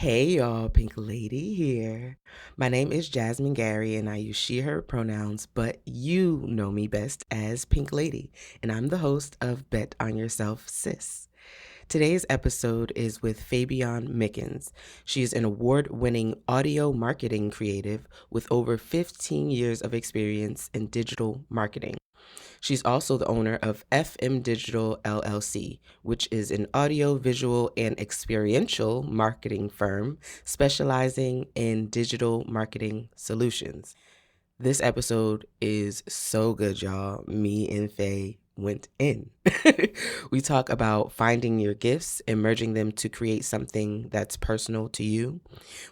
Hey y'all, Pink Lady here. My name is Jasmine Gary and I use she, her pronouns, but you know me best as Pink Lady, and I'm the host of Bet on Yourself, Sis. Today's episode is with Faybeon Mickens. She's an award winning audio marketing creative with over 15 years of experience in digital marketing. She's also the owner of FM Digital LLC, which is an audio, visual, and experiential marketing firm specializing in digital marketing solutions. This episode is so good, y'all. Me and Faye went in. We talk about finding your gifts and merging them to create something that's personal to you.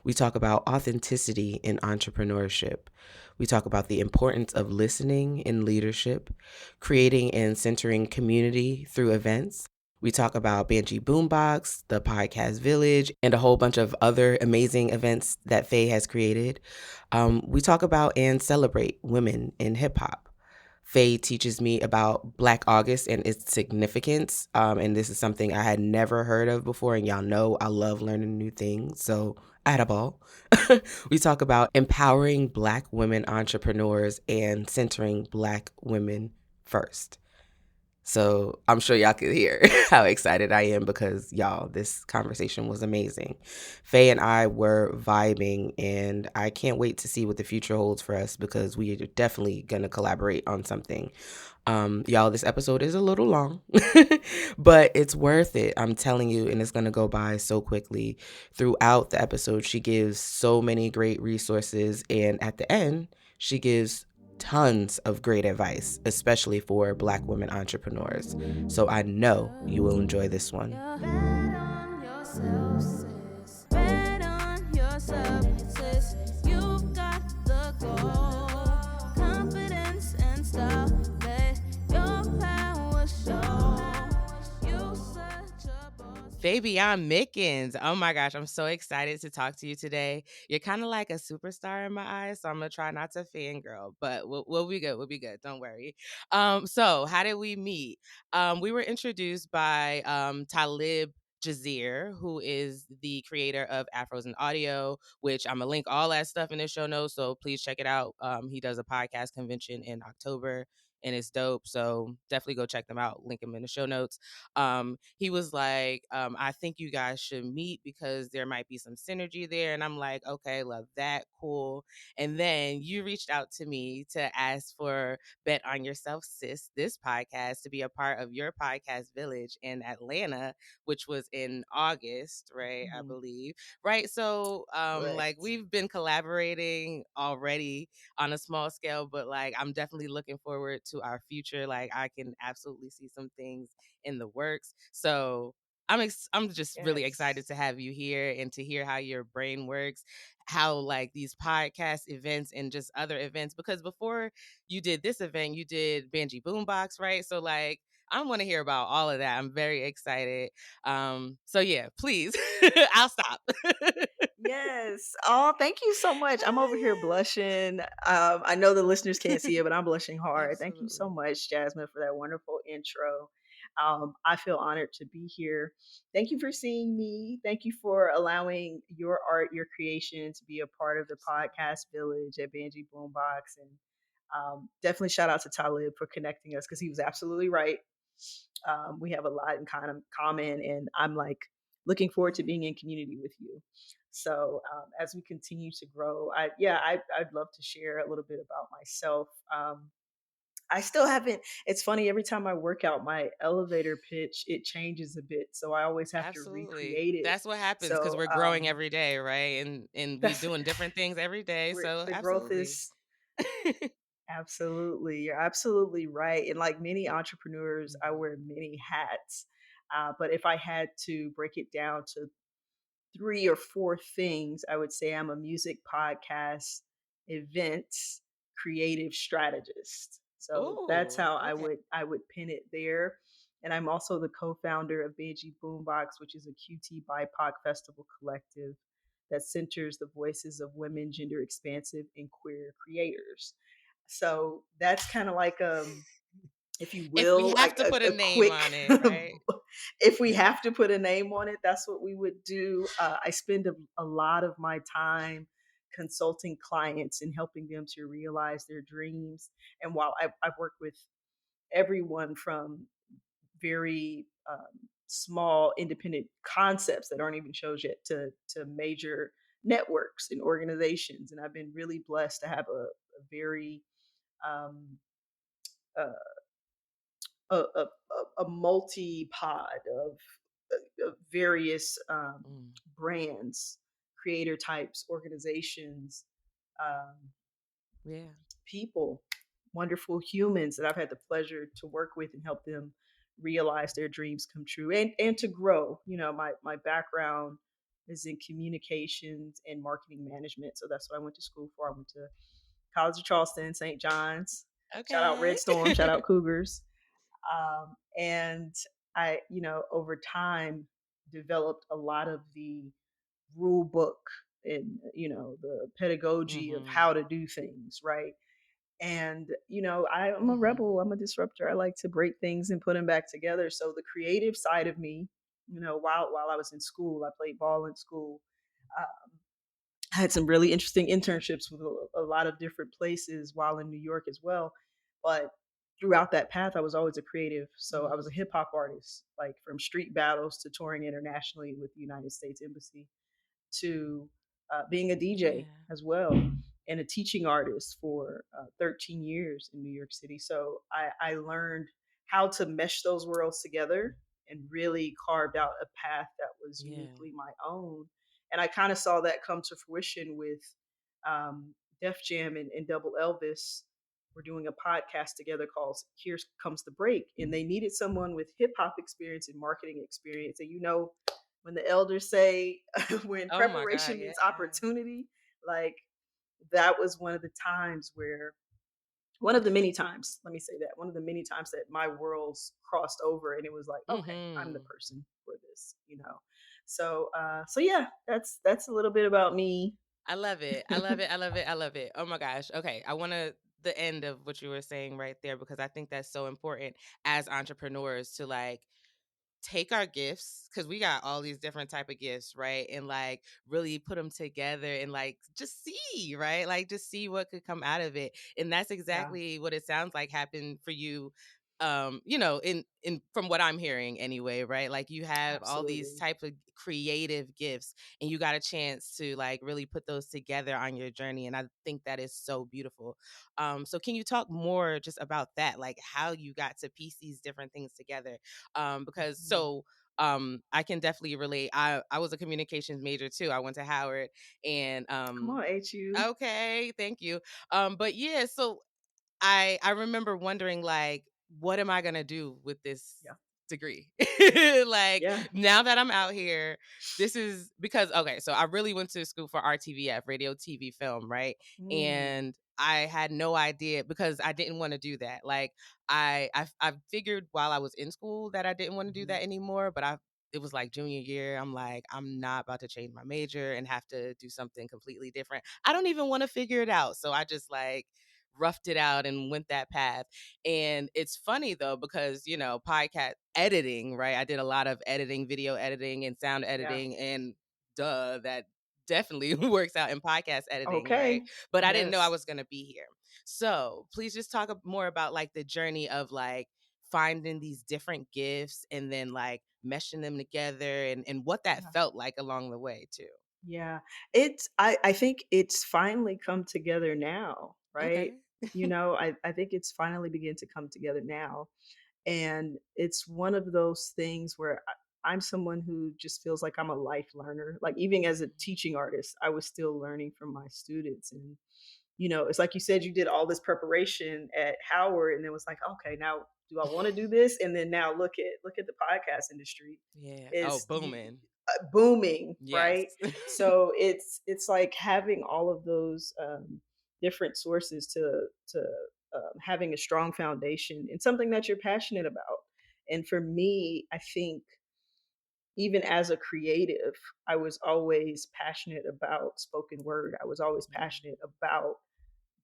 We talk about authenticity in entrepreneurship. We talk about the importance of listening in leadership, creating and centering community through events. We talk about Banjee Boombox, the podcast village, and a whole bunch of other amazing events that Faye has created. We talk about and celebrate women in hip hop. Faye teaches me about Black August and its significance. And this is something I had never heard of before. And y'all know I love learning new things. So I had a ball. We talk about empowering Black women entrepreneurs and centering Black women first. So I'm sure y'all could hear how excited I am because y'all, this conversation was amazing. Fay and I were vibing, and I can't wait to see what the future holds for us because we are definitely going to collaborate on something. Y'all, this episode is a little long, but it's worth it. I'm telling you, and it's going to go by so quickly. Throughout the episode, she gives so many great resources, and at the end, she gives tons of great advice, especially for Black women entrepreneurs. So I know you will enjoy this one. Bet on yourself, sis. Bet on yourself, sis. You've got the goal, confidence and style. Let your power show. You such a boss. Faybeon Mickens. Oh my gosh, I'm so excited to talk to you today. You're kind of like a superstar in my eyes, so I'm gonna try not to fangirl, but we'll be good. We'll be good. Don't worry. So how did we meet? We were introduced by Talib Jazir, who is the creator of Afros and Audio, which I'm gonna link all that stuff in the show notes. So please check it out. He does a podcast convention in October and it's dope. So definitely go check them out. Link them in the show notes. He was like, I think you guys should meet because there might be some synergy there. And I'm like, okay, love that. Cool. And then you reached out to me to ask for Bet on Yourself, Sis, this podcast to be a part of your podcast village in Atlanta, which was in August, right? I believe. Right. So like we've been collaborating already on a small scale, but like I'm definitely looking forward to our future. Like I can absolutely see some things in the works. So I'm just really excited to have you here and to hear how your brain works, how like these podcast events and just other events, because before you did this event, you did Banjee Boombox, right? So like I want to hear about all of that. I'm very excited. So yeah, please. I'll stop. Yes. Oh, thank you so much. I'm over here blushing. I know the listeners can't see it, but I'm blushing hard. Thank you so Absolutely. much, Jasmine, for that wonderful intro. I feel honored to be here. Thank you for seeing me. Thank you for allowing your art, your creation to be a part of the podcast village at Banjee Boombox. And definitely shout out to Talib for connecting us because he was absolutely right. We have a lot in kind of common, and I'm like looking forward to being in community with you. So as we continue to grow, I'd love to share a little bit about myself. I still haven't. It's funny every time I work out my elevator pitch, it changes a bit, so I always have to Absolutely. recreate it. That's what happens because So we're growing every day, right? And we that's doing different things every day. So the growth absolutely. is absolutely. You're absolutely right. And like many entrepreneurs, I Mhm. wear many hats. But if I had to break it down to three or four things, I would say I'm a music podcast, events, creative strategist. So that's Oh, how okay. I would pin it there. And I'm also the co-founder of Banjee Boombox, which is a QT BIPOC festival collective that centers the voices of women, gender expansive, and queer creators. So that's kind of like if you If we will, have like to put a a name quick, on it, right? if we have to put a name on it, that's what we would do. I spend a lot of my time consulting clients and helping them to realize their dreams. And while I've worked with everyone from very small independent concepts that aren't even shows yet to major networks and organizations, and I've been really blessed to have a very um, uh, a multi pod of various Mm, brands, creator types, organizations, um, yeah. people, wonderful humans that I've had the pleasure to work with and help them realize their dreams come true and to grow. You know, my background is in communications and marketing management, so that's what I went to school for. I went to College of Charleston, St. John's. Shout out Red Okay. Storm, shout out Cougars. And I, over time developed a lot of the rule book and, the pedagogy of Mhm. how to do things, right? And, I'm a Mhm. rebel, I'm a disruptor. I like to break things and put them back together. So the creative side of me, while I was in school, I played ball in school. Uh, I had some really interesting internships with a lot of different places while in New York as well. But throughout that path, I was always a creative. So I was a Mhm. hip hop artist, like from street battles to touring internationally with the United States Embassy to being a DJ Yeah. as well and a teaching artist for 13 years in New York City. So I learned how to mesh those worlds together and really carved out a path that was Yeah. uniquely my own. And I kind of saw that come to fruition with Def Jam and Double Elvis. We're doing a podcast together called Here Comes the Break. And they needed someone with hip hop experience and marketing experience. And when the elders say when Oh my god, preparation yeah. meets opportunity, like that was one of the many times, let me say that, one of the many times that my worlds crossed over and it was like, okay, I'm the Mhm. person for this. So yeah, that's a little bit about me. I love it. I love it. I love it. I love it. Oh my gosh. Okay. I want to the end of what you were saying right there because I think that's so important as entrepreneurs to like take our gifts because we got all these different type of gifts, right? And like really put them together and like just see, right? Like just see what could come out of it. And that's Yeah, exactly what it sounds like happened for you. In from what I'm hearing anyway, right? Like you have all these absolutely. type of creative gifts and you got a chance to like really put those together on your journey. And I think that is so beautiful. So can you talk more just about that? Like how you got to piece these different things together? Because Mhm. I can definitely relate. I was a communications major too. I went to Howard and Come on, HU. okay, thank you. But yeah, so I remember wondering like, what am I gonna do with this Yeah, degree? Like yeah. now that I'm out here, this is because okay, so I really went to school for RTVF, radio, TV, film, right? Mm, And I had no idea because I didn't want to do that. Like I figured while I was in school that I didn't want to do mhm. that anymore, but I it was like junior year. I'm like, I'm not about to change my major and have to do something completely different. I don't even want to figure it out. So I just like roughed it out and went that path. And it's funny though, because, podcast editing, right? I did a lot of editing, video editing and sound Yeah. editing, and that definitely works out in podcast editing, right? Okay. But I didn't know I Yes. was going to be here. So please just talk more about like the journey of like finding these different gifts and then like meshing them together and what that Yeah. felt like along the way too. Yeah. I think it's finally come together now, right? Okay. I think it's finally begin to come together now. And it's one of those things where I'm someone who just feels like I'm a life learner. Like even as a Mhm. teaching artist, I was still learning from my students. And it's like you said, you did all this preparation at Howard, and then was like, okay, now do I want to do this? And then now look at the podcast industry Yeah. Oh, is booming. booming, Yes. right? So it's like having all of those different sources to having a strong foundation in something that you're passionate about. And for me, I think even as a creative, I was always passionate about spoken word. I was always Mhm. passionate about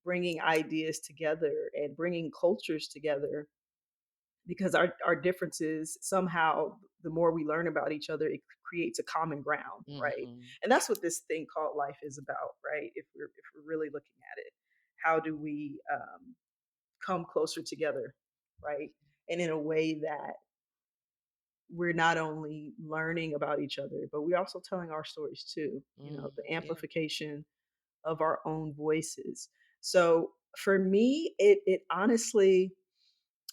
bringing ideas together and bringing cultures together because our differences somehow, the more we learn about each other, it creates a common ground, right? Mm-hmm. And that's what this thing called life is about, right? If we're really looking at it, how do we come closer together, right? And in a way that we're not only learning about each other, but we're also telling our stories too, the Yeah. amplification of our own voices. So for me, it honestly,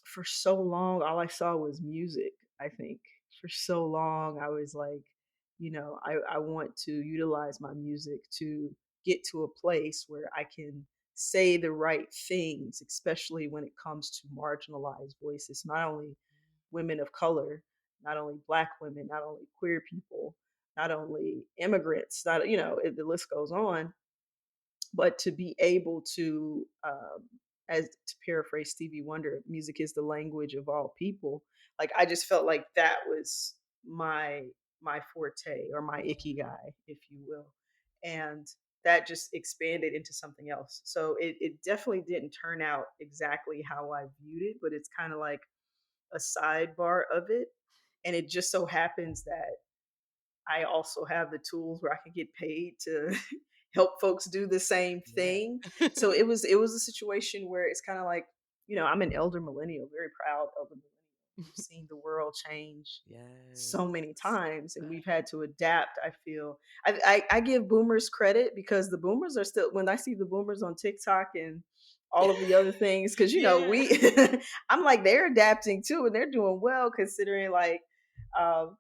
for so long, all I saw was music. I think for so long, I was like, I want to utilize my music to get to a place where I can say the right things, especially when it comes to marginalized voices, not only women of color, not only Black women, not only queer people, not only immigrants, not, the list goes on, but to be able to, as to paraphrase Stevie Wonder, music is the language of all people. Like I just felt like that was my forte, or my ikigai, if you will, and that just expanded into something else. So it definitely didn't turn out exactly how I viewed it, but it's kind of like a sidebar of it, and it just so happens that I also have the tools where I can get paid to help folks do the same Yeah. thing. So it was a situation where it's kind of like, I'm an elder millennial, very proud elder millennial. We've seen the world change Yes. so many times, and we've had to adapt. I feel I give boomers credit, because the boomers are still, when I see the boomers on TikTok and all of the other things, because Yeah. we I'm like, they're adapting too, and they're doing well, considering like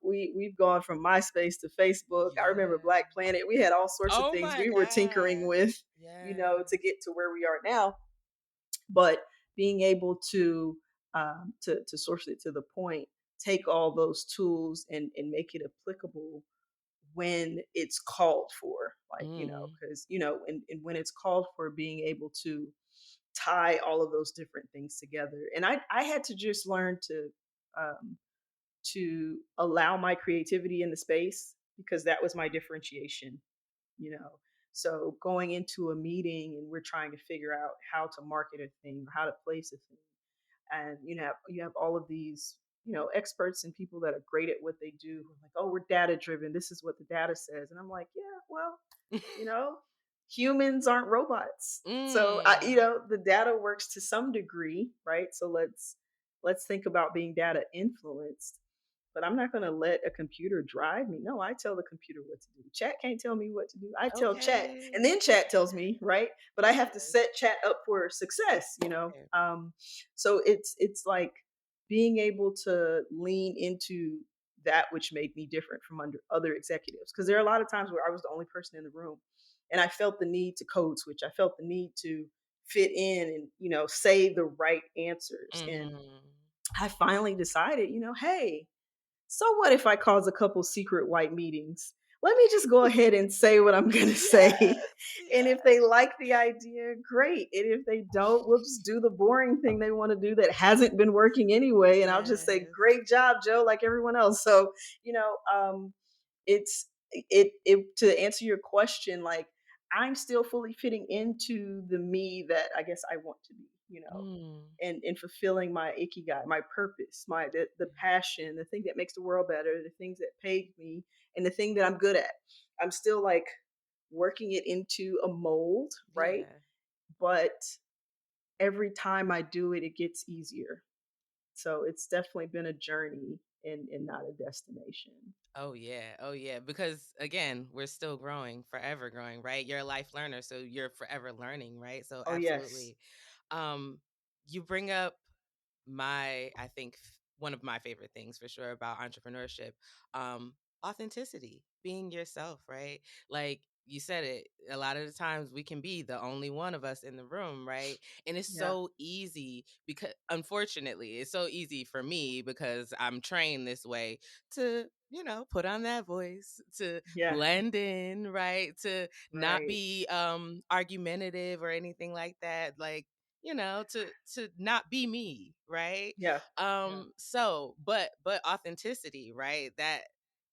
we've gone from MySpace to Facebook. I remember Yeah. Black Planet. We had all sorts of Oh things my we were tinkering God. with, Yes. to get to where we are now. But being able to source it to the point, take all those tools and make it applicable when it's called for, like, Mm. because and when it's called for, being able to tie all of those different things together. And I had to just learn um, to allow my creativity in the space, because that was my differentiation, you know. So going into a meeting and we're trying to figure out how to market a thing, or how to place a thing, and you have all of these, experts and people that are great at what they do, who are like, oh, we're data driven, this is what the data says. And I'm like, yeah, well, you know humans aren't robots. So Mm. the data works to some degree, right? So let's think about being data influenced. But I'm not going to let a computer drive me. No, I tell the computer what to do. Chat can't tell me what to do. I tell chat, and Okay. then chat tells me, right? But I have to Yes. set chat up for success. Okay. So it's like being able to lean into that which made me different from under other executives, because there are a lot of times where I was the only person in the room, and I felt the need to code switch. I felt the need to fit in and say the right answers. And Mm. I finally decided, hey, so what if I cause a couple secret white meetings? Let me just go ahead and say what I'm going to say. Yes. And if Yes. they like the idea, great. And if they don't, we'll just do the boring thing they want to do that hasn't been working anyway. And I'll just say, Yes. great job, Joe, like everyone else. So, it's it to answer your question, like, I'm still fully fitting into the me that I guess I want to be, Mm. and fulfilling my ikigai, my purpose, the passion, the thing that makes the world better, the things that pay me, and the thing that I'm good at. I'm still like working it into a mold, right? Yeah. But every time I do it, it gets easier. So it's definitely been a journey, and not a destination. Oh yeah. Oh yeah. Because again, we're still growing, forever growing, right? You're a life learner, so you're forever learning, right? So Oh yes, absolutely. Um, you bring up I think one of my favorite things for sure about entrepreneurship, um, authenticity, being yourself, right? Like you said it, a lot of the times we can be the only one of us in the room, right? And it's yeah, so easy because, unfortunately, it's so easy for me because I'm trained this way to, put on that voice, to yeah, blend in, right? To not right, be argumentative or anything like that. Like, to not be me, right? yeah, yeah, But authenticity, right?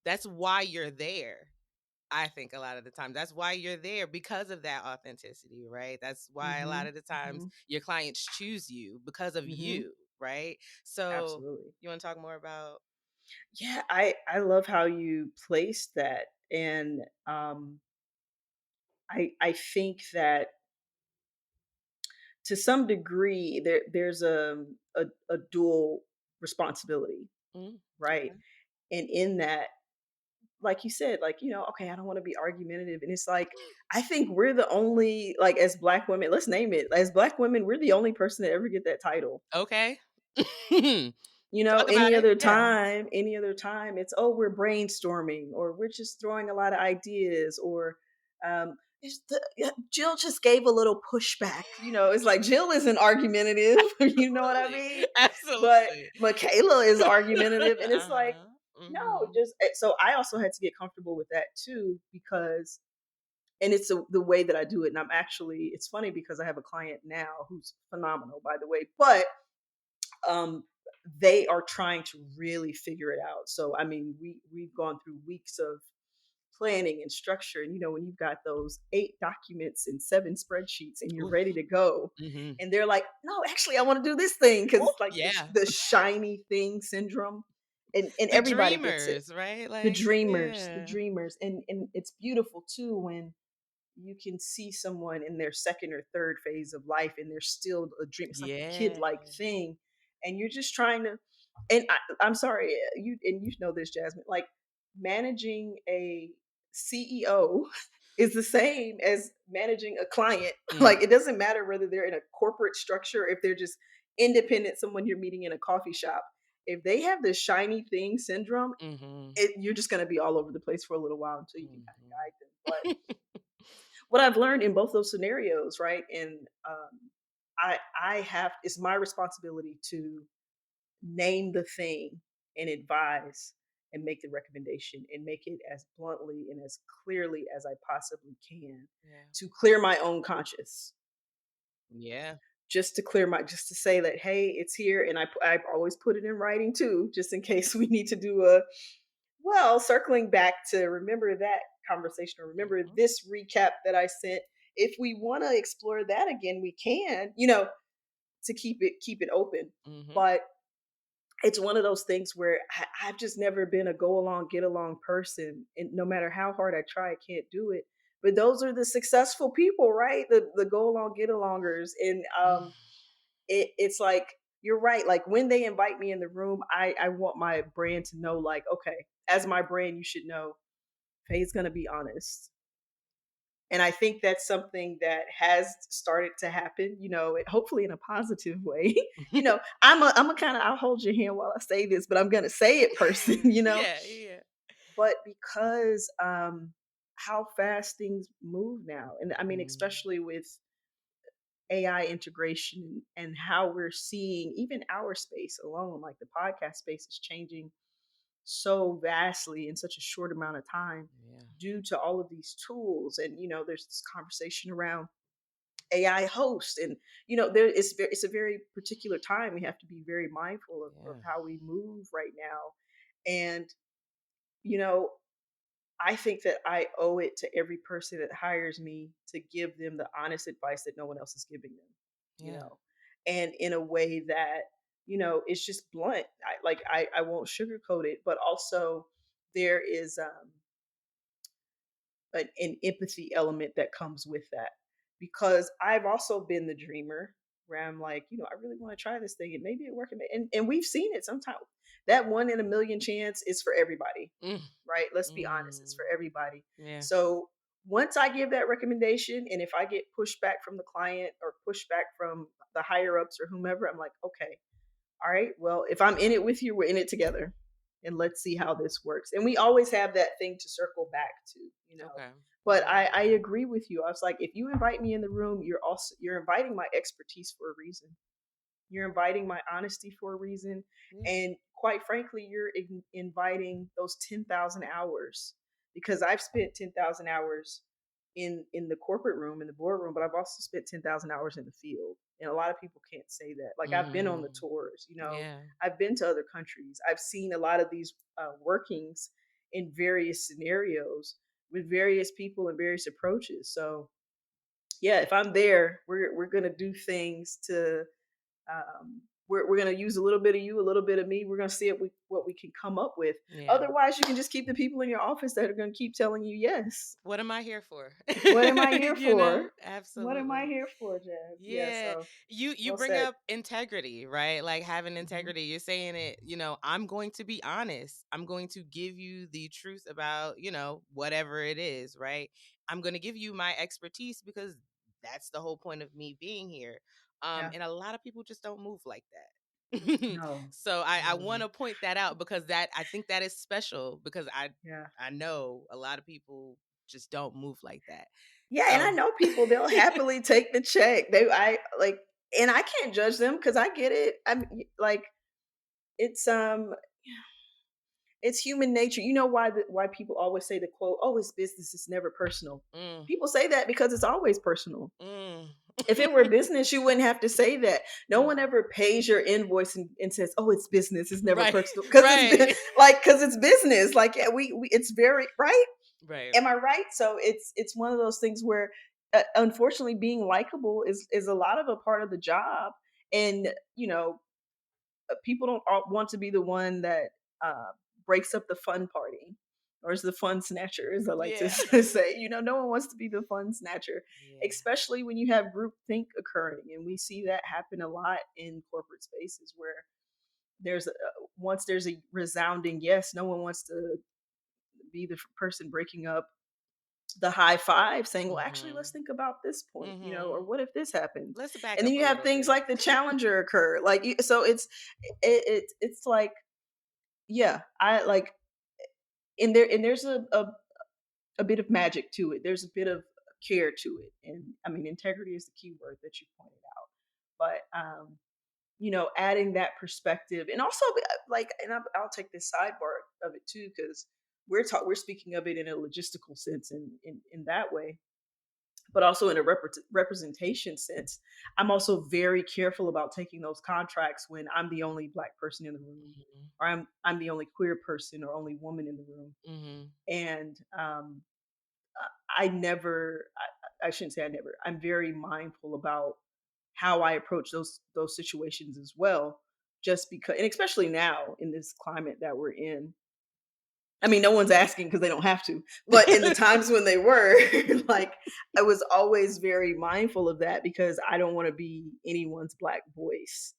That's why you're there. I think a lot of the time that's why you're there, because of that authenticity, right? That's why a lot mhm, of the times mhm, your clients choose you because of mhm, you. right? So, Absolutely. you want to talk more about? Yeah, I love how you placed that, and I think that to some degree there's a dual responsibility, Mm, right? okay. And in that, like you said, like, okay, I don't want to be argumentative. And it's like, I think we're the only, like, as Black women, let's name it, as Black women, we're the only person to ever get that title. Okay. Talk about Any it. other Yeah. time, it's, oh, we're brainstorming, or we're just throwing a lot of ideas, or yeah, Jill just gave a little pushback. It's like Jill isn't argumentative, you know what I Absolutely. mean? But Absolutely. Michaela is argumentative, and it's like, Uh-huh. no, Mhm. just so I also had to get comfortable with that too, because and it's the way that I do it. And it's funny because I have a client now who's phenomenal, by the way, but um, they are trying to really figure it out. So I mean, we've gone through weeks of planning and structure, and when you've got those 8 documents and 7 spreadsheets, and you're Ooh. ready to go, Mhm. and they're like, "No, actually, I want to do this thing," because Ooh, it's like yeah. the shiny thing syndrome, and The everybody gets it. dreamers, right? The Like, dreamers, the yeah. dreamers, and it's beautiful too when you can see someone in their second or third phase of life and they're still a dream. It's like a kid Yeah. like thing. And you're just trying to, and I'm sorry, you know this, Jasmine, like managing a CEO is the same as managing a client. Mm, Like, it doesn't matter whether they're in a corporate structure, if they're just independent, someone you're meeting in a coffee shop. If they have the shiny thing syndrome, mhm. you're just going to be all over the place for a little while until you can kind of Mhm. guide them. But what I've learned in both those scenarios, right? And I have it's my responsibility to name the thing and advise and make the recommendation and make it as bluntly and as clearly as I possibly can Yeah. to clear my own conscience. Yeah. Just to say that, hey, it's here, and I always put it in writing too, just in case we need to do a, well, circling back to remember that conversation, or remember Mhm. this recap that I sent. If we want to explore that again, we can, to keep it open. Mhm. But it's one of those things where I've just never been a go along, get along person, and no matter how hard I try, I can't do it. But those are the successful people, right? The go along, get alongers, and Mm. it's like, you're right. Like, when they invite me in the room, I want my brand to know, like, okay, as my brand, you should know Faye's gonna be honest. And I think that's something that has started to happen, hopefully in a positive way. I'm a kind of, I'll hold your hand while I say this, but I'm gonna say it person. Yeah, yeah. But because how fast things move now, and I mean, Mm. especially with AI integration and how we're seeing even our space alone, like the podcast space is changing so vastly in such a short amount of time Yeah. due to all of these tools. And there's this conversation around AI host, and it's a very particular time. We have to be very mindful of Yeah. how we move right now. And you know I think that I owe it to every person that hires me to give them the honest advice that no one else is giving them, you Yeah. know, and in a way that, it's just blunt. I won't sugarcoat it, but also there is an empathy element that comes with that, because I've also been the dreamer where I'm like, I really want to try this thing and maybe it work. And we've seen it sometimes. That one in a million chance is for everybody, Mm. right? Let's be honest, it's Mm. for everybody. Yeah. So once I give that recommendation, and if I get pushback from the client or pushback from the higher ups or whomever, I'm like, okay, all right, well, if I'm in it with you, we're in it together. And let's see how this works. And we always have that thing to circle back to. Okay. But Yeah. I agree with you. I was like, if you invite me in the room, you're inviting my expertise for a reason. You're inviting my honesty for a reason. Yeah. And quite frankly, you're inviting those 10,000 hours, because I've spent 10,000 hours in the corporate room, in the boardroom, but I've also spent 10,000 hours in the field. And a lot of people can't say that. Like, I've been on the Mm. tours, Yeah. I've been to other countries. I've seen a lot of these workings in various scenarios with various people and various approaches. So, yeah, if I'm there, we're going to do things to we're going to use a little bit of you, a little bit of me. We're going to see what we can come up with. Yeah. Otherwise, you can just keep the people in your office that are going to keep telling you yes. What am I here for? What am I here You know? for? What am I Absolutely. here for, Jazz? Yeah, Yeah. so You well bring said. up integrity, right? Like having Hmm. integrity. You're saying it, I'm going to be honest. I'm going to give you the truth about, whatever it is, right? I'm going to give you my expertise because that's the whole point of me being here. Yeah. And a lot of people just don't move like that. No. So I want No. to point that out because that I think that is special because Yeah. I know a lot of people just don't move like that. Yeah, and I So know people, they'll happily take the check. I like, and I can't judge them because I get it. Like, it's it's human nature. You know why people always say the quote, "Oh, it's business, it's never personal." mm, People say that because it's always personal. mm. If it were business, you wouldn't have to say that. No one Mhm. ever pays your invoice and says, "Oh, it's business, it's never Right, personal," because it's been right, like because it's business. Like, yeah, we it's very right. right. Am I right? So it's one of those things where, unfortunately, being likable is a lot of a part of the job, and people don't want to be the one that uh, breaks up the fun party or is the fun snatcher, as I like to Yeah, say. No one wants to be the fun snatcher, yeah. especially when you have group think occurring, and we see that happen a lot in corporate spaces where once there's a resounding yes, no one wants to be the person breaking up the high five, saying, well, actually, let's Mhm, think about this point, or mhm. what if this happened? Let's back And then up a you have little things bit. like the challenger occur, like so it's like, yeah, I like, and there's a bit of magic to it. There's a bit of care to it, and I mean, integrity is the key word that you pointed out. But adding that perspective, and also like, and I'll take this sidebar of it too, because we're speaking of it in a logistical sense, and in that way, but also in a representation sense. I'm also very careful about taking those contracts when I'm the only black person in the room, Mhm, or I'm the only queer person or only woman in the room. mhm. And I never, I shouldn't say I never. I'm very mindful about how I approach those situations as well. Just because, and especially now in this climate that we're in, I mean, no one's asking because they don't have to. But in the times when they were, like, I was always very mindful of that because I don't want to be anyone's black voice,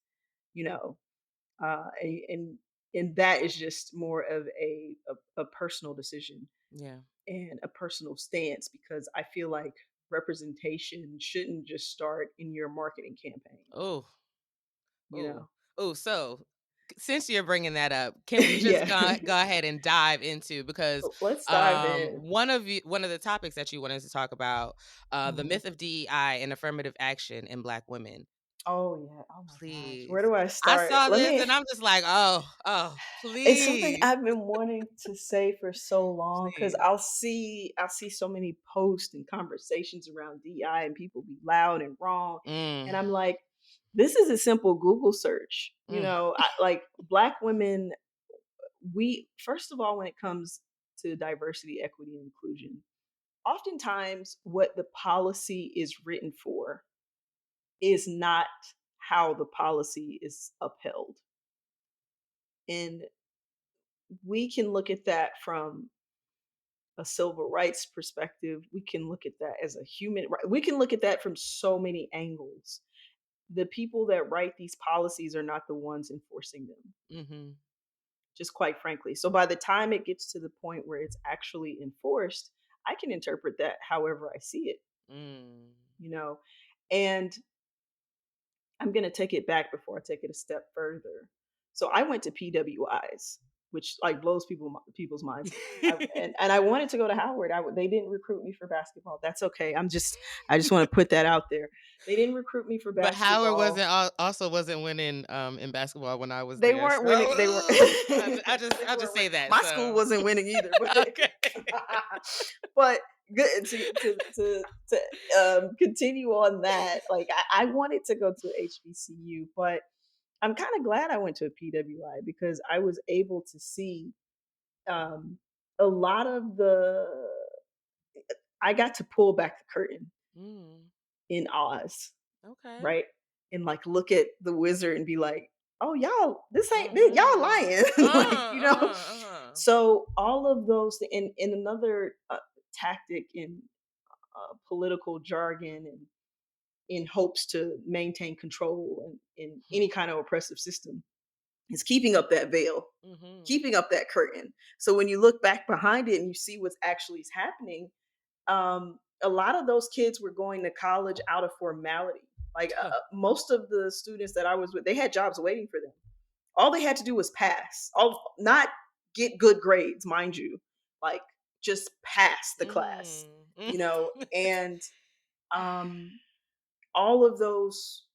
you know. And that is just more of a personal decision Yeah. and a personal stance, because I feel like representation shouldn't just start in your marketing campaign, Oh, you oh, know. oh. So, since you're bringing that up, can we just Yeah. go ahead and dive into because Let's dive in. one of the topics that you wanted to talk about, the Mhm. myth of DEI and affirmative action in Black women. Oh yeah. Oh my gosh. Where Please. do I I start? saw Let this me and I'm just like, "Oh, It's something please, I've been wanting to say for so long, because please." I'll see so many posts and conversations around DI, and people be loud and wrong, Mm, and I'm like, this is a simple Google search. mm, Like, black women, we first of all, when it comes to diversity, equity, and inclusion, oftentimes what the policy is written for is not how the policy is upheld. And we can look at that from a civil rights perspective. We can look at that as a human right. We can look at that from so many angles. The people that write these policies are not the ones enforcing them, mhm, just quite frankly. So by the time it gets to the point where it's actually enforced, I can interpret that however I see it, mm. you know. And I'm going to take it back before I take it a step further. So I went to PWIs, which like blows people's minds. And I wanted to go to Howard. They didn't recruit me for basketball. That's okay. I just want to put that out there. They didn't recruit me for But Howard basketball. also wasn't winning, in basketball when I was They there, weren't so winning. They were they I'll just weren't say winning. that, My school so wasn't winning either, but okay. but good to continue on that. Like, I wanted to go to HBCU, but I'm kind of glad I went to a PWI because I was able to see um, a lot of the. I got to pull back the curtain Mm, in Oz, okay. right, and like look at the wizard and be like, oh, y'all, this ain't this, y'all Mhm. lying. Like, Uh-huh. So all of those, in another tactic in political jargon and in hopes to maintain control in any kind of oppressive system, is keeping up that veil, Mhm. keeping up that curtain. So when you look back behind it and you see what's actually happening, a lot of those kids were going to college out of formality. Like Huh. most of the students that I was with, they had jobs waiting for them. All they had to do was pass. All not get good grades, mind you, like just pass the class, Mm. and um, all of those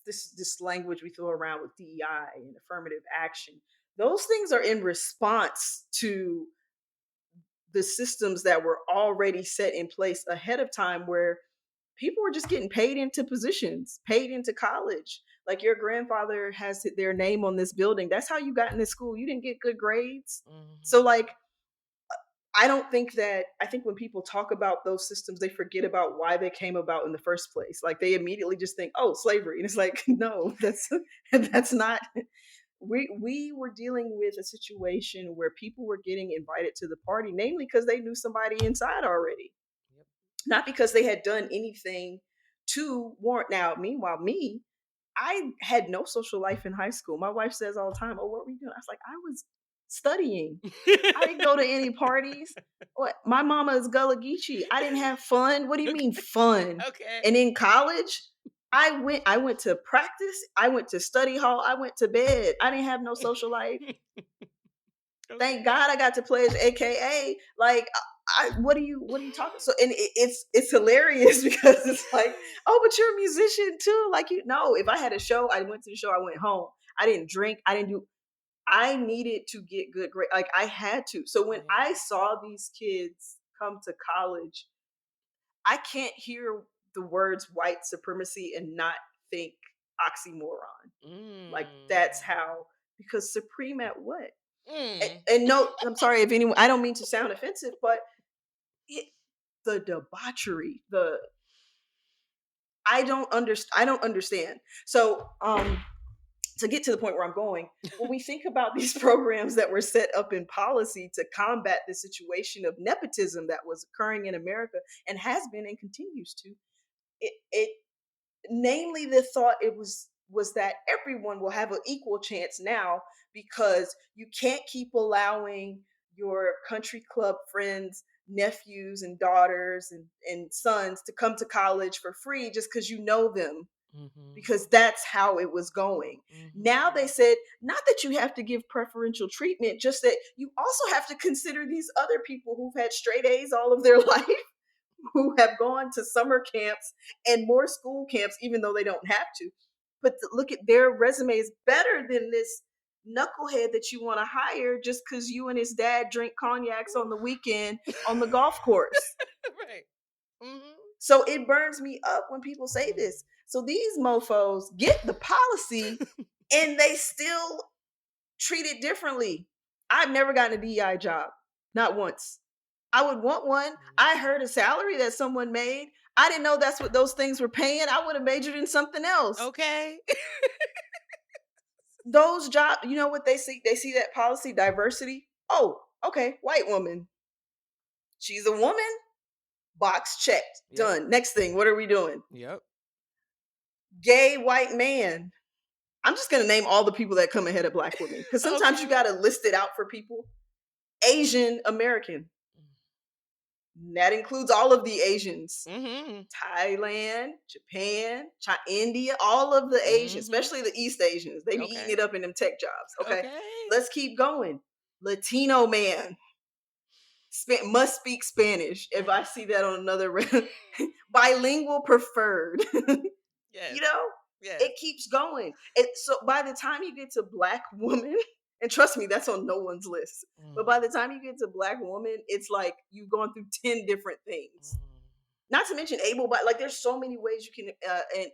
this language we throw around with DEI and affirmative action. Those things are in response to the systems that were already set in place ahead of time where people were just getting paid into positions, paid into college. Like your grandfather has their name on this building. That's how you got in this school. You didn't get good grades. So Mhm. like I don't think that I think when people talk about those systems, they forget about why they came about in the first place. Like they immediately just think, oh, slavery. And it's like, no, that's not we were dealing with a situation where people were getting invited to the party, namely because they knew somebody inside already, Yep. not because they had done anything to warrant. Now, meanwhile, me, I had no social life in high school. My wife says all the time, "Oh, what were you doing?" I was like, "I was studying. I didn't go to any parties. What? My mama is Gullah Geechee. I didn't have fun. What do you mean Okay. fun?" Okay. And in college, I went to practice. I went to study hall. I went to bed. I didn't have no social life. Thank Okay. God I got to pledge AKA. Like, what are you talking? So, and it's hilarious because it's like, oh, but you're a musician too. Like, if I had a show, I went to the show. I went home. I didn't drink. I didn't do. I needed to get good grade. Like I had to. So when Yeah. I saw these kids come to college, I can't hear the words white supremacy and not think oxymoron. Like that's Mm. how, because supreme at what? And, Mm. and no, I'm sorry if anyone. I don't mean to sound offensive, but it, the debauchery, the I don't understand. So to get to the point where I'm going, when we think about these programs that were set up in policy to combat the situation of nepotism that was occurring in America and has been and continues to, it namely the thought it was that everyone will have an equal chance now because you can't keep allowing your country club friends nephews and daughters and sons to come to college for free just because you know them, Mhm. because that's how it was going. Now they Mhm. said not that you have to give preferential treatment, just that you also have to consider these other people who've had straight A's all of their life, who have gone to summer camps and more school camps, even though they don't have to. But look at their resumes better than this knucklehead that you want to hire just because you and his dad drink cognacs on the weekend on the golf course. Right. Mhm. So it burns me up when people say this. So these mofos get the policy and they still treat it differently. I've never gotten a DEI job, not once. I would want one. I heard a salary that someone made. I didn't know that's what those things were paying. I would have majored in something else. Okay. Those jobs, you know what they see? They see that policy diversity. Oh, okay, white woman. She's a woman. Box checked. Yep. Done. Next thing, what are we doing? Yep. Gay white man. I'm just gonna name all the people that come ahead of black women because sometimes you Okay. gotta list it out for people. Asian American. That includes all of the Asians. Mhm. Thailand, Japan, India, all of the Asians, Mhm. especially the East Asians. They be eating it Okay. up in them tech jobs. Okay. Okay. Let's keep going. Latino man. Must speak Spanish. If I see that on another bilingual preferred. Yes. you know, Yes. it keeps going. And so by the time you get to black woman, and trust me, that's on no one's list. But by the Mm. time you get to black woman, it's like you've gone through 10 different things. Mm. Not to mention able, but like there's so many ways you can, and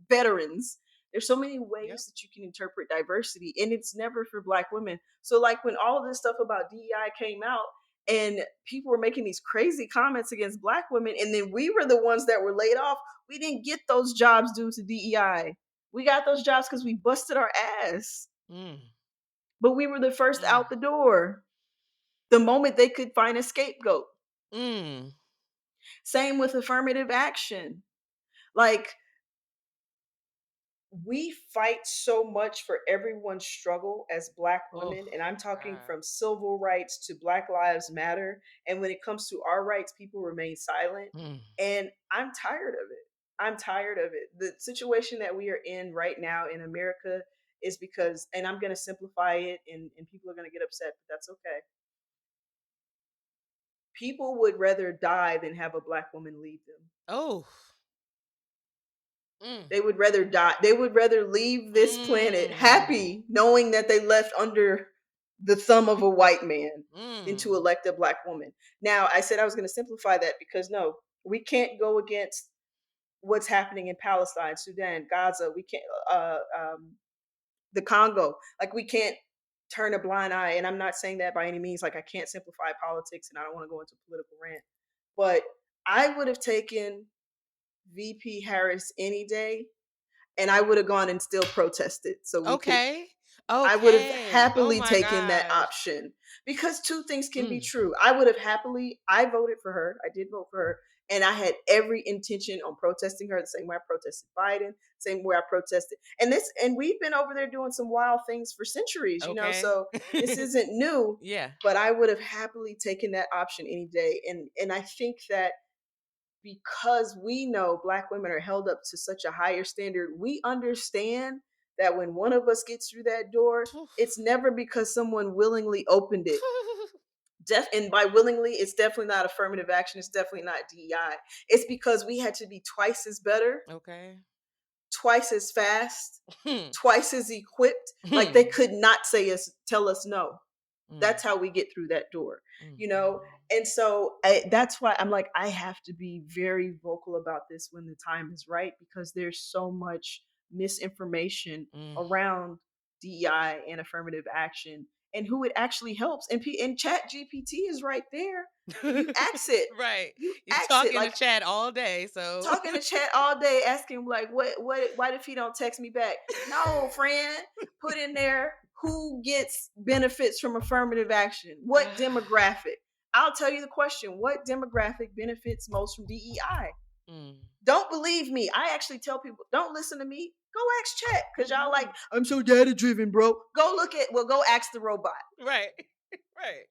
veterans. There's so many Yep. ways that you can interpret diversity, and it's never for black women. So like when all of this stuff about DEI came out, and people were making these crazy comments against black women, and then we were the ones that were laid off. We didn't get those jobs due to DEI. We got those jobs because we busted our ass. But we were the first out the door the moment they could find a scapegoat. Same with affirmative action. Like, we fight so much for everyone's struggle as Black Oh, women, and I'm talking God. from civil rights to Black Lives Matter. And when it comes to our rights, people remain silent. And I'm tired of it. I'm tired of it. The situation that we are in right now in America is because, and I'm going to simplify it, and people are going to get upset, but that's okay. People would rather die than have a Black woman lead them. Oh. They would rather die. They would rather leave this planet happy knowing that they left under the thumb of a white man than to elect a Black woman. Now, I said I was going to simplify that because no, we can't go against what's happening in Palestine, Sudan, Gaza. We can't, the Congo. Like, we can't turn a blind eye. And I'm not saying that by any means. Like, I can't simplify politics, and I don't want to go into political rant. But I would have taken VP Harris any day, and I would have gone and still protested. So we could. Okay. I would have Okay. Oh happily my taken that gosh. option because two things can be true. I would have happily. I voted for her. I did vote for her, and I had every intention on protesting her the same way I protested Biden, same way I protested. And we've been over there doing some wild things for centuries, you know. Okay. So this isn't new. Yeah. But I would have happily taken that option any day, and I think that because we know Black women are held up to such a higher standard, we understand that when one of us gets through that door, it's never because someone willingly opened it. And by willingly, it's definitely not affirmative action. It's definitely not DEI. It's because we had to be twice as better, Okay. twice as fast, twice as equipped. Like, they could not tell us no. That's how we get through that door, you know. And so that's why I'm like, I have to be very vocal about this when the time is right, because there's so much misinformation around DEI and affirmative action and who it actually helps. And Chat GPT is right there. You ask it. Right. You You ask talk it. in the Like, chat all day, so talking to Chat all day, asking like, why if he don't text me back? No, friend, put in there who gets benefits from affirmative action. What demographic? I'll tell you the question. What demographic benefits most from DEI? Don't believe me. I actually tell people, don't listen to me. Go ask Chat, because y'all like, I'm so data driven, bro. Go ask the robot. Right. Right.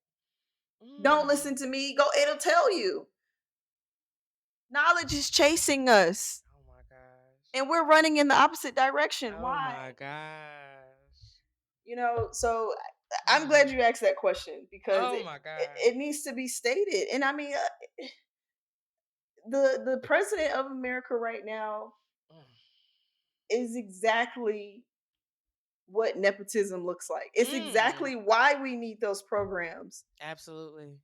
Don't listen to me. It'll tell you. Knowledge is chasing us. Oh my gosh. And we're running in the opposite direction. Oh Why? my gosh. You know, so I'm glad you asked that question, because Oh my gosh. it needs to be stated. And I mean, the president of America right now is exactly what nepotism looks like. It's exactly why we need those programs. Absolutely.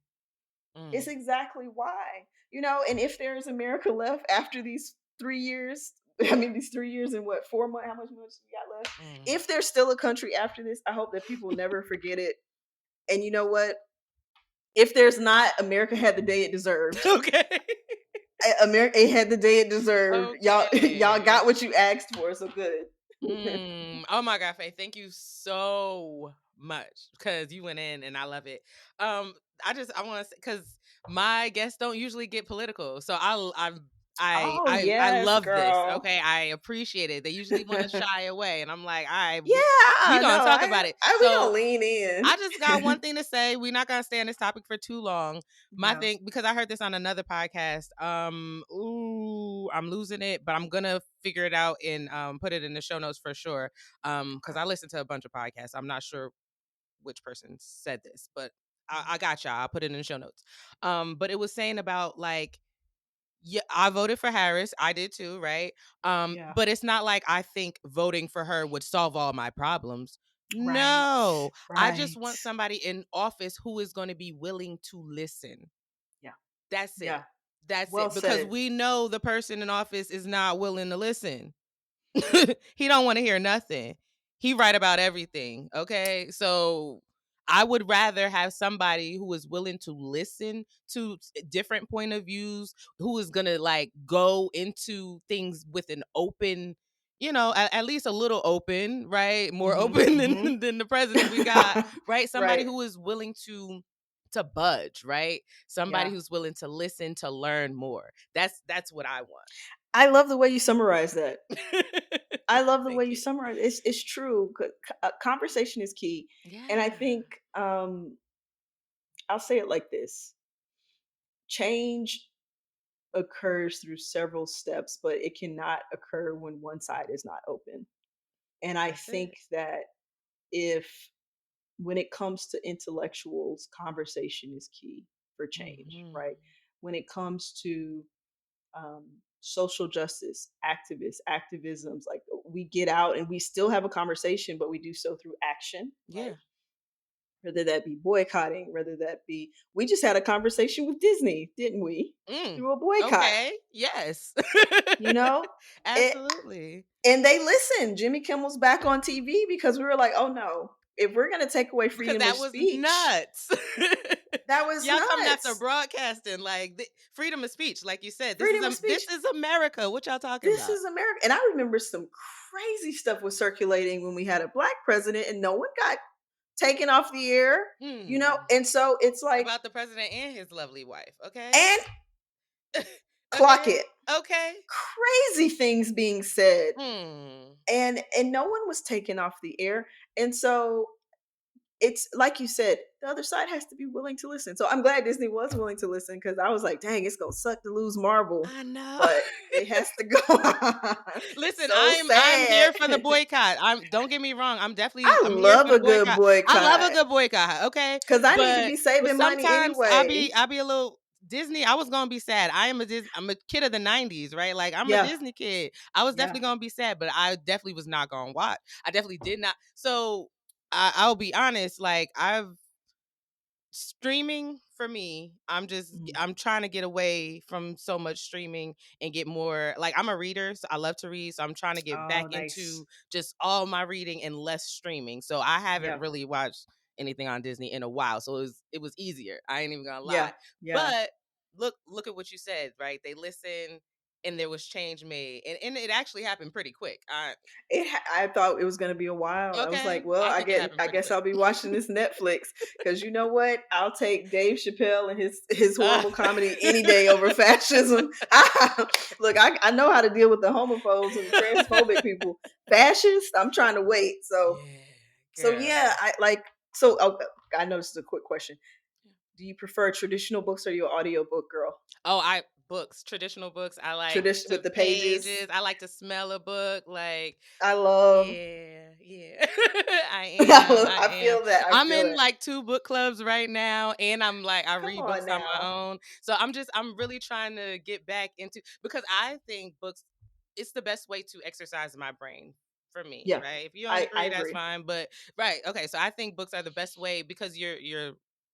It's exactly why. You know, and if there is America left after these 3 years, I mean, these 3 years and what, 4 months, how much months we got left? If there's still a country after this, I hope that people never forget it. And you know what? If there's not, America had the day it deserved. Okay. America had the day it deserved. Okay. Y'all got what you asked for, so good. Oh my God, Faye, thank you so much, because you went in and I love it. I want to say, because my guests don't usually get political, so Oh I yes, love this. girl. Okay, I appreciate it. They usually want to shy away, and I'm like, Yeah, we gonna no, talk about it. we So gonna lean in. I just got one thing to say. We're not gonna stay on this topic for too long. My No. thing, because I heard this on another podcast. I'm losing it, but I'm gonna figure it out and put it in the show notes for sure. Because I listen to a bunch of podcasts. I'm not sure which person said this, but I got y'all. I'll put it in the show notes. But it was saying about, like, yeah, I voted for Harris. I did too, right? Yeah. But it's not like I think voting for her would solve all my problems. Right. No, I just Right. want somebody in office who is going to be willing to listen. Yeah. That's it. Yeah. That's Well it. Because said. we know the person in office is not willing to listen. He don't want to hear nothing. He right about everything. Okay. So I would rather have somebody who is willing to listen to different point of views, who is gonna, like, go into things with an open at least a little open, right? More Mm-hmm. open Mm-hmm. than the president we got, right? Somebody Right. who is willing to budge, right? Somebody Yeah. who's willing to listen, to learn more. That's what I want. I love the way you summarize that. I love the Thank way you you. summarize it. It's true. Conversation is key. And I Yeah. think I'll say it like this. Change occurs through several steps, but it cannot occur when one side is not open. And I That's think it. that if when it comes to intellectuals, conversation is key for change, Mhm. right? When it comes to social justice, activists, activisms, like we get out and we still have a conversation, but we do so through action, right? Yeah. Whether that be boycotting, whether that be, we just had a conversation with Disney, didn't we? Mm. Through a boycott, Okay. Yes. you know? It, Absolutely. and they listened. Jimmy Kimmel's back on TV because we were like, oh no, if we're going to take away Because freedom of that was speech, nuts. that was Y'all coming after nuts. broadcasting like freedom of speech, like you said. This is Freedom of this speech. is America. What y'all talking This about? is America. And I remember some crazy stuff was circulating when we had a black president and no one got taken off the air, Hmm. And so it's like, About the president and his lovely wife. Okay. and clock Okay. it. Okay. Crazy things being said. Hmm. And no one was taken off the air. And so it's like you said, the other side has to be willing to listen. So I'm glad Disney was willing to listen because I was like, dang, it's gonna suck to lose Marvel. I know. But it has to go on. Listen, So I'm sad. here for the boycott. Don't get me wrong. I I'm here love for the a good boycott. I love a boycott good boycott, okay? because I need to But be saving money sometimes anyway. I'll be a little Disney. I was gonna be sad. I'm a kid of the '90s, right? Like I'm a Yeah, Disney kid. I was yeah. definitely gonna be sad, but I definitely was not gonna watch. I definitely did not. So I'll be honest. Like streaming for me, Mm. I'm trying to get away from so much streaming and get more, like, I'm a reader, so I love to read, so I'm trying to get back Oh, nice. into just all my reading and less streaming. So I haven't Yeah, really watched anything on Disney in a while, so it was easier. I ain't even gonna lie. yeah, yeah. But look at what you said, right? They listened and there was change made, and it actually happened pretty quick. I thought it was gonna be a while. I was Okay, like, well, I think it happened I pretty guess quick. I'll be watching this Netflix because you know what? I'll take Dave Chappelle and his Uh, horrible comedy any day over fascism. Look, I know how to deal with the homophobes and the transphobic people. Fascist, I'm trying to wait. yeah, So girl. yeah, I like so. Oh, I know this is a quick question. Do you prefer traditional books or your audiobook girl? Oh, I books, traditional books. I like Tradition with to the pages. pages. I like to smell a book. Like, I love. yeah, yeah. I I am. feel that. I I'm feel in it. like 2 book clubs right now, and I Come read on books on my now. own. So I'm really trying to get back into, because I think books, it's the best way to exercise my brain for me, Yeah, right? If you don't I agree, that's agree. fine. But right, okay. So I think books are the best way because you're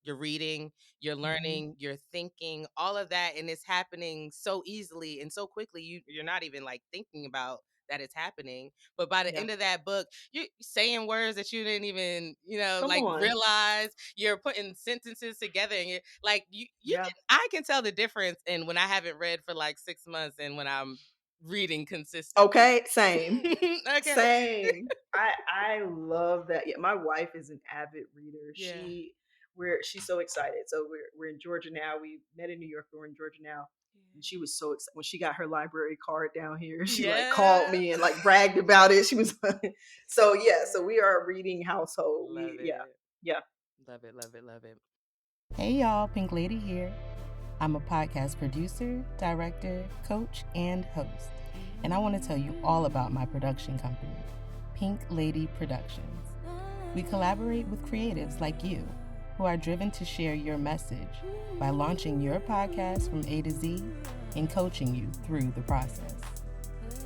reading, you're Mhm. learning, you're thinking, all of that, and it's happening so easily and so quickly. You're not even like thinking about that it's happening. But by the Yeah. end of that book, you're saying words that you didn't even, Come like on. realize. You're putting sentences together, and you're like, you Yeah. can I can tell the difference in when I haven't read for like 6 months and when I'm reading consistently. Okay, same. Okay. Same. I love that. Yeah, my wife is an avid reader. Yeah. She's so excited. So we're in Georgia now. We met in New York, but we're in Georgia now. And she was so excited when she got her library card down here. She like called Yes. me and like bragged about it. She was so yeah. So we are a reading household. Love Yeah, it. yeah. Love it. Love it. Love it. Hey y'all, Pink Lady here. I'm a podcast producer, director, coach, and host. And I want to tell you all about my production company, Pink Lady Productions. We collaborate with creatives like you who are driven to share your message by launching your podcast from A to Z and coaching you through the process.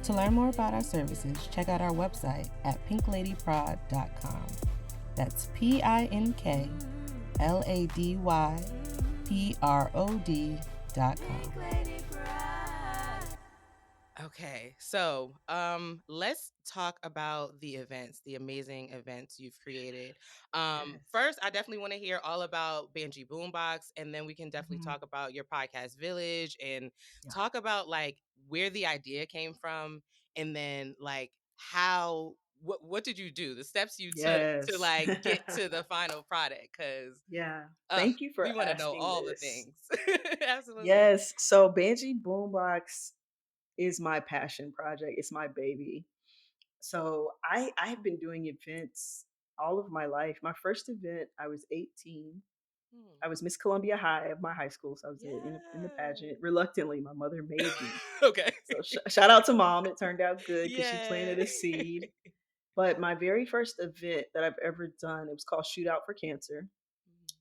To learn more about our services, check out our website at pinkladyprod.com. That's pinkladyprod.com. Okay, so let's talk about the events, the amazing events you've created. Yes. First, I definitely want to hear all about Banjee Boombox, and then we can definitely Mhm. talk about your podcast Village and Yeah. talk about like where the idea came from, and then like how what did you do? The steps you took to Yes. like get to the final product, cuz Yeah. Thank you for we want to know asking all the this. things. Absolutely. Yes. So Banjee Boombox is my passion project. It's my baby. So I have been doing events all of my life. My first event, I was 18. Hmm. I was Miss Columbia High of my high school, so I was in the Yeah. pageant. Reluctantly, my mother made me. Okay. So shout out to mom. It turned out good because she Yeah. planted a seed. But my very first event that I've ever done, it was called Shoot Out for Cancer,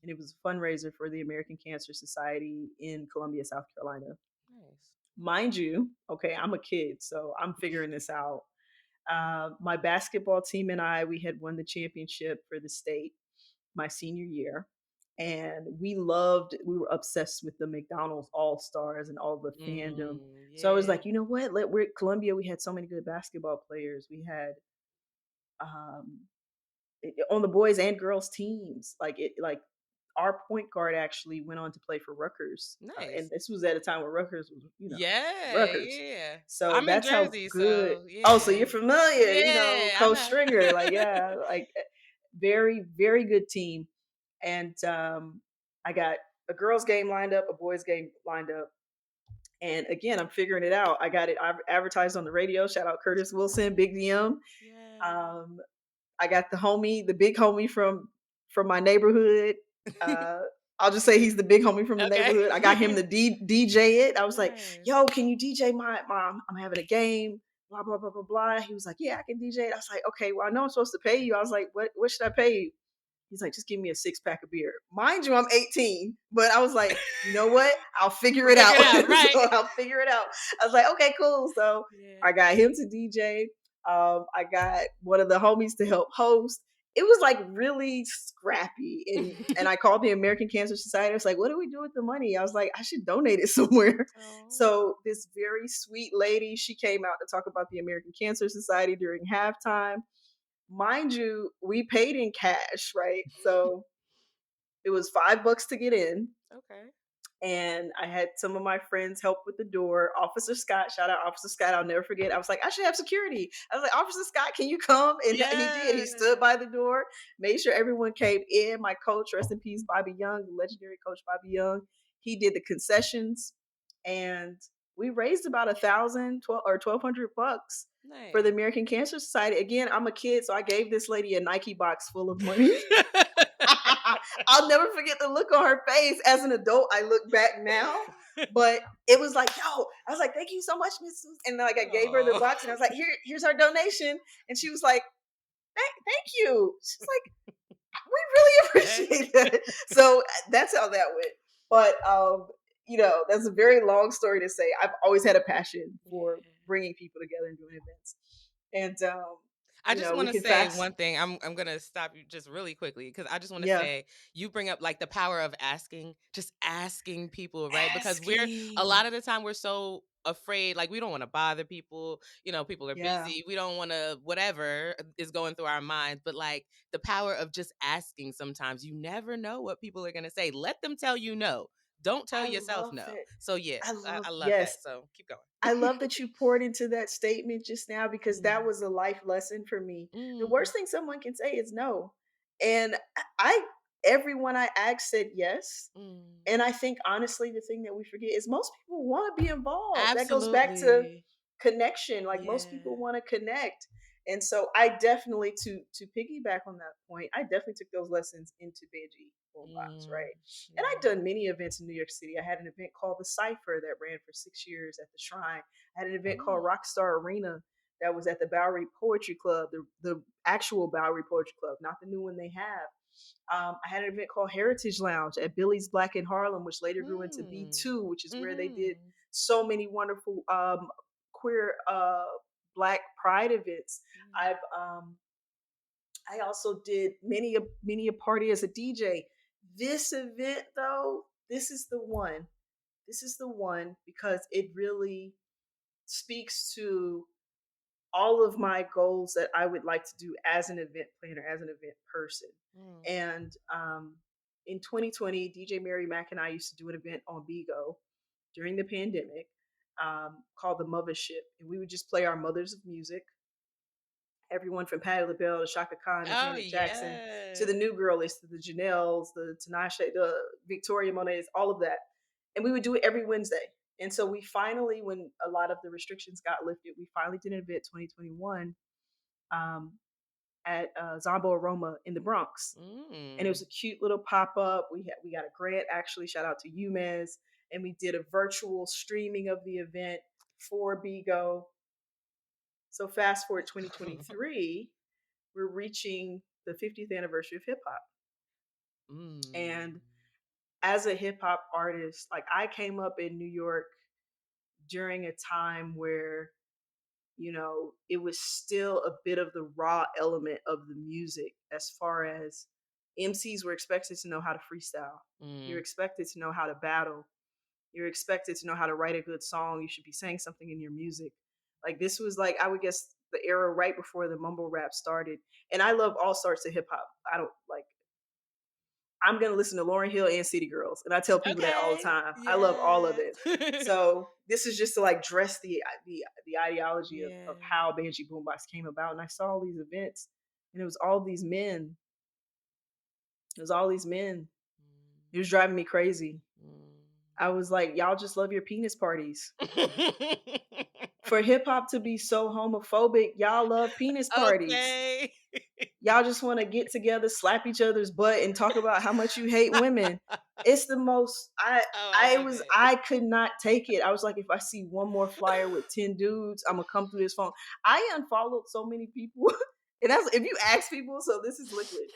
and it was a fundraiser for the American Cancer Society in Columbia, South Carolina. Nice. Mind you, okay, I'm a kid, so I'm figuring this out. My basketball team and I, we had won the championship for the state my senior year. And we were obsessed with the McDonald's All Stars and all the fandom. So I was Yeah. like, you know what? We're at Columbia. We had so many good basketball players. We had um, on the boys and girls teams. Like our point guard actually went on to play for Rutgers, and Nice. this was at a time where Rutgers was, Yeah, Rutgers. yeah. So I'm in that's how Jersey, good. so Oh, so yeah. you're familiar, Yeah, I Coach know. Stringer, like yeah, like very very good team, and I got a girls game lined up, a boys game lined up, and again I'm figuring it out. I got it advertised on the radio. Shout out Curtis Wilson, Big DM. Yeah. Um, I got the big homie from my neighborhood. Uh, I'll just say he's the big homie from the Okay. neighborhood. I got him to DJ it. I was like, Nice. "Yo, can you DJ my mom? I'm having a game." Blah blah blah blah blah. He was like, "Yeah, I can DJ it." I was like, "Okay, well, I know I'm supposed to pay you." I was like, "What should I pay you?" He's like, just give me a 6 pack of beer. Mind you, I'm 18, but I was like, you know what? I'll figure it Figure out. it out, right? So I'll figure it out. I was like, okay, cool. So Yeah. I got him to DJ. I got one of the homies to help host. It was like really scrappy, and I called the American Cancer Society. I was like, "What do we do with the money?" I was like, "I should donate it somewhere." Oh. So this very sweet lady, she came out to talk about the American Cancer Society during halftime. Mind you, we paid in cash, right? So it was $5 to get in, Okay. and I had some of my friends help with the door. Officer Scott, shout out Officer Scott, I'll never forget. I was like, I should have security. I was like, Officer Scott, can you come? And he did. He stood Yeah. by the door, made sure everyone came in. My coach, rest in peace, Bobby Young, the legendary coach Bobby Young, he did the concessions, and we raised about 1,000, 12 or $1,200 for the Nice. American Cancer Society. Again, I'm a kid, so I gave this lady a Nike box full of money. I'll never forget the look on her face as an adult. I look back now, but it was like, yo, I was like, thank you so much, Miss. And like I gave her the Oh. box and I was like, here's our donation. And she was like, thank you. She's like, we really appreciate that. So that's how that went. But that's a very long story to say. I've always had a passion for Yeah. bringing people together and doing events. And I just we want to can say fast. one thing. I'm gonna stop you just really quickly because I just want to Yeah. say you bring up like the power of asking, just asking people, right? Because we're a Asking. lot of the time we're so afraid, like we don't want to bother people. People are Yeah. busy. We don't want to whatever is going through our minds. But like the power of just asking, sometimes you never know what people are gonna say. Let them tell you no. Don't tell I yourself love no. it. So yeah, I I love love that. yes. So keep I going. love that you poured into that statement just now because that Mm, was a life lesson for me. The mm, worst thing someone can say is no. And I everyone I asked said yes. mm. And I think honestly the thing that we forget is most people want to be involved. That goes back to Absolutely. connection. Like most Yeah. people want to connect. And so I definitely to piggyback on that point, I definitely took those lessons into Banjee Boombox, Mm, right? And I've yeah. done many events in New York City. I had an event called the Cipher that ran for 6 years at the Shrine. I had an event called Mm, Rockstar Arena that was at the Bowery Poetry Club, the actual Bowery Poetry Club, not the new one they have. I had an event called Heritage Lounge at Billy's Black in Harlem, which later grew into mm, B2, which is where they did mhm, so many wonderful queer Black Pride events. mm, I've I also did many a party as a DJ. This event though, this is the one. This is the one because it really speaks to all of my goals that I would like to do as an event planner, as an event person. mm, And in 2020, DJ Mary Mack and I used to do an event on Bigo during the pandemic called the Mothership. And we would just play our mothers of music Everyone from Patti LaBelle to Shaka Khan to Oh Janet Jackson to yes. the new girlies, to the Janelles, the Tinashe, the Victoria Monets, all of that. And we would do it every Wednesday. And so we finally, when a lot of the restrictions got lifted, we finally did an event 2021 um, at Zombo Aroma in the Bronx. And it was Mm. a cute little pop up. We got a grant actually. Shout out to UMES, and we did a virtual streaming of the event for Bigo. So fast forward 2023, we're reaching the 50th anniversary of hip hop. Mm. And as a hip hop artist, like I came up in New York during a time where, it was still a bit of the raw element of the music as far as MCs were expected to know how to freestyle. You're Mm. expected to know how to battle. You're expected to know how to write a good song. You should be saying something in your music. Like this was like I would guess the era right before the mumble rap started. And I love all sorts of hip hop. I don't like I'm gonna listen to Lauryn Hill and City Girls, and I tell people that all the Okay. time. I love all of Yes. it. So this is just to like dress the ideology of Yeah. how Banjee Boombox came about. And I saw all these events, and it was all these men. It was all these men. It was driving me crazy. I was like, y'all just love your penis parties. For hip hop to be so homophobic, y'all love penis parties. Okay. Y'all just want to get together, slap each other's butt, and talk about how much you hate women. It's the most Oh, I love it. I could not take it. I was like, if I see one more flyer with 10 dudes, I'm gonna come through this phone. I unfollowed so many people. And that's if you ask people, so this is Liquid.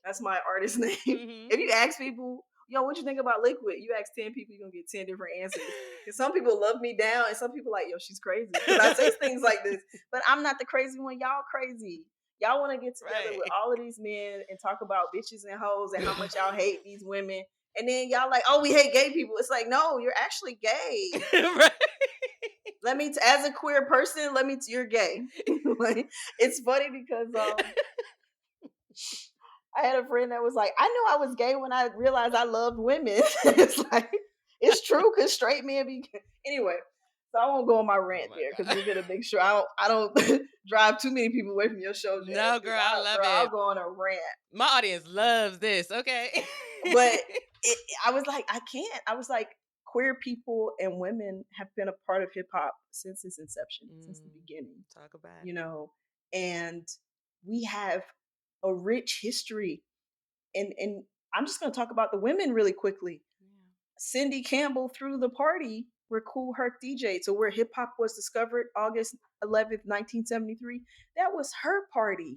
That's my artist name. Mhm. If you ask people, yo, what you think about Liquid? You ask 10 people, you're gonna get 10 different answers. Because some people love me down and some people like, yo, she's crazy. Because I say things like this, but I'm not the crazy one. Y'all crazy. Y'all want to get together with Right. all of these men and talk about bitches and hoes and how much y'all hate these women. And then y'all like, oh, we hate gay people. It's like, no, you're actually gay. Right. As a queer person, you're gay. Like, it's funny because I had a friend that was like, I knew I was gay when I realized I loved women. It's like, it's true because straight men be anyway. So I won't go on my Oh rant my there because god. we're gonna make sure I don't drive too many people away from your show, Jazz. No, Because girl, I love I'll it. go on a rant. My audience loves this. Okay. But I was like, I can't. I was like, queer people and women have been a part of hip hop since its inception, since the beginning. Talk about You it. know, and we have a rich history. And I'm just going to talk about the women really quickly. Yeah. Cindy Campbell threw the party where Cool Herc DJed. So where hip hop was discovered August 11th, 1973, that was her party.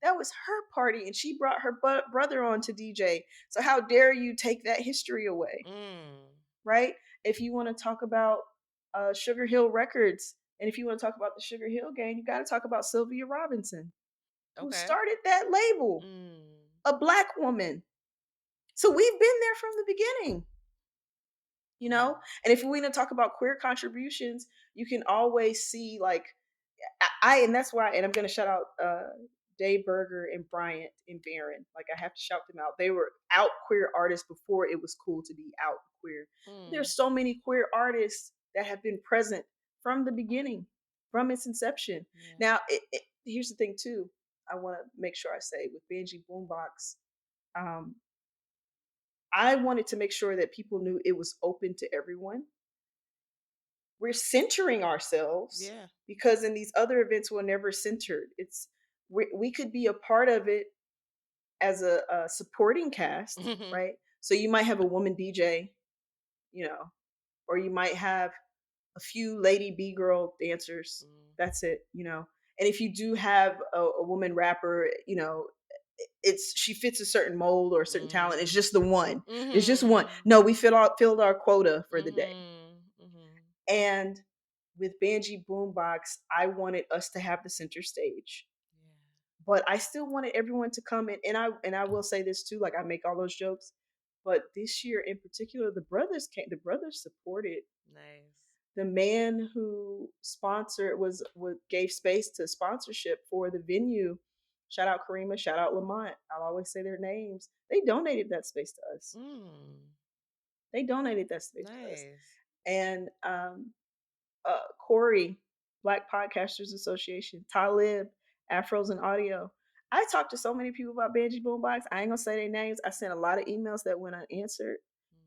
That was her party, and she brought her brother on to DJ. So how dare you take that history away, right? If you want to talk about Sugar Hill Records, and if you want to talk about the Sugar Hill Gang, you got to talk about Sylvia Robinson, who Okay. started that label, a black woman. So we've been there from the beginning, And if we want to talk about queer contributions, you can always see like and that's why, and I'm going to shout out Dave Berger and Bryant and Barron. Like I have to shout them out. They were out queer artists before it was cool to be out queer. There's so many queer artists that have been present from the beginning, from its inception. Yeah. Now, here's the thing too. I want to make sure I say with Banjee Boombox, I wanted to make sure that people knew it was open to everyone. We're centering ourselves Yeah. because in these other events we're never centered. We could be a part of it as a supporting cast, right? So you might have a woman DJ, or you might have a few lady B girl dancers. That's it. And if you do have a woman rapper, she fits a certain mold or a certain talent. It's just the one. It's just one. No, we filled our quota for the day. And with Banjee Boombox, I wanted us to have the center stage. Yeah. But I still wanted everyone to come in, and I will say this too, like I make all those jokes. But this year in particular, the brothers supported. Nice. The man who sponsored gave space to sponsorship for the venue. Shout out Karima, shout out Lamont. I'll always say their names. They donated that space to us. They donated that space to us. And Corey, Black Podcasters Association, Talib, Afros and audio. I talked to so many people about Banjee Boombox. I ain't gonna say their names. I sent a lot of emails that went unanswered.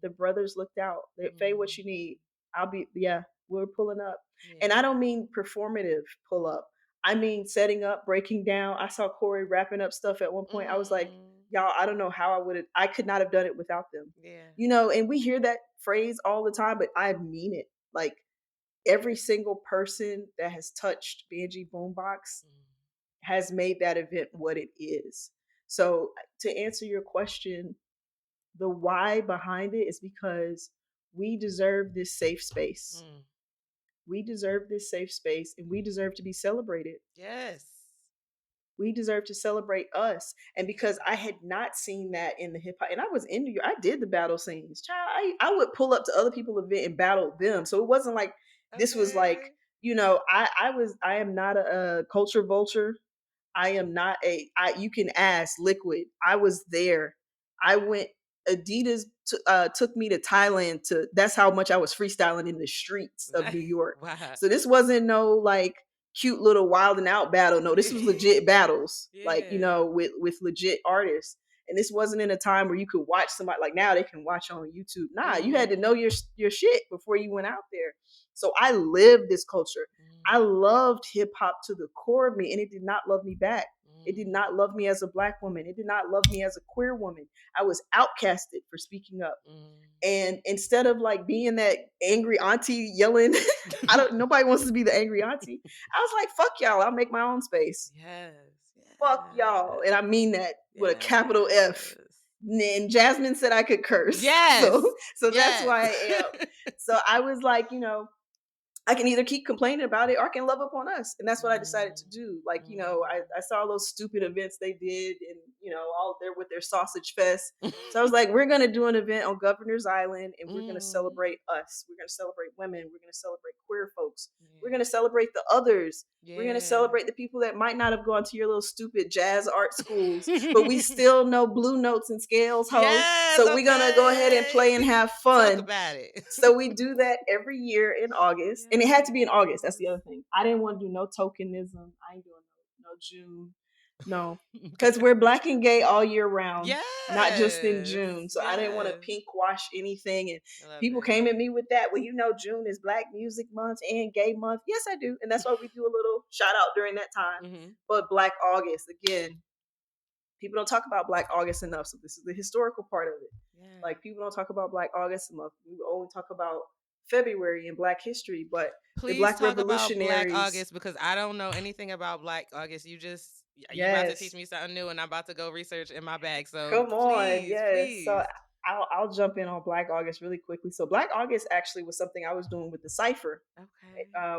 The brothers looked out. They, Faye, what you need? I'll be, yeah, we're pulling up. And I don't mean performative pull up. I mean setting up, breaking down. I saw Corey wrapping up stuff at one point. I was like, y'all, I don't know how I could not have done it without them. You know, and we hear that phrase all the time, but I mean it. Like every single person that has touched Banjee Boombox has made that event what it is. So to answer your question, the why behind it is because we deserve this safe space. We deserve this safe space and we deserve to be celebrated. Yes. We deserve to celebrate us. And because I had not seen that in the hip hop, and I was in New York, I did the battle scenes. Child, I would pull up to other people's event and battle them. So it wasn't like this was like, you know, I am not a culture vulture. I am not you can ask Liquid. I was there. I went, Adidas took me to Thailand that's how much I was freestyling in the streets of New York. Wow. So this wasn't no like cute little wild and out battle. No, this was legit battles. Like, you know, with legit artists. And this wasn't in a time where you could watch somebody like now they can watch on YouTube. Nah, you had to know your shit before you went out there. So I lived this culture. I loved hip hop to the core of me, and it did not love me back. It did not love me as a black woman. It did not love me as a queer woman. I was outcasted for speaking up. And instead of like being that angry auntie yelling, nobody wants to be the angry auntie. I was like, fuck y'all, I'll make my own space. Yes. Fuck y'all. And I mean that with a capital F. And Jasmine said I could curse. Yes. So that's why I am. So I was like, you know, I can either keep complaining about it or I can love up on us. And that's what I decided to do. Like, you know, I saw those stupid events they did and, you know, all there with their sausage fest. So I was like, we're going to do an event on Governor's Island and we're going to celebrate us. We're going to celebrate women. We're going to celebrate queer folks. We're going to celebrate the others. We're going to celebrate the people that might not have gone to your little stupid jazz art schools, but we still know blue notes and scales, ho. Yes, so we're going to go ahead and play and have fun. Talk about it. So we do that every year in August. And it had to be in August. That's the other thing. I didn't want to do no tokenism. I ain't doing no June. No. Because we're black and gay all year round. Not just in June. So I didn't want to pink wash anything. And people came at me with that. Well, you know, June is Black Music Month and Gay Month. Yes, I do. And that's why we do a little shout out during that time. But Black August, again, people don't talk about Black August enough. So this is the historical part of it. Like people don't talk about Black August enough. We only talk about February and Black history, but please the Black talk revolutionaries. About Black August because I don't know anything about Black August. You about to teach me something new, and I'm about to go research in my bag. So come on, please. So I'll jump in on Black August really quickly. So Black August actually was something I was doing with the Cipher.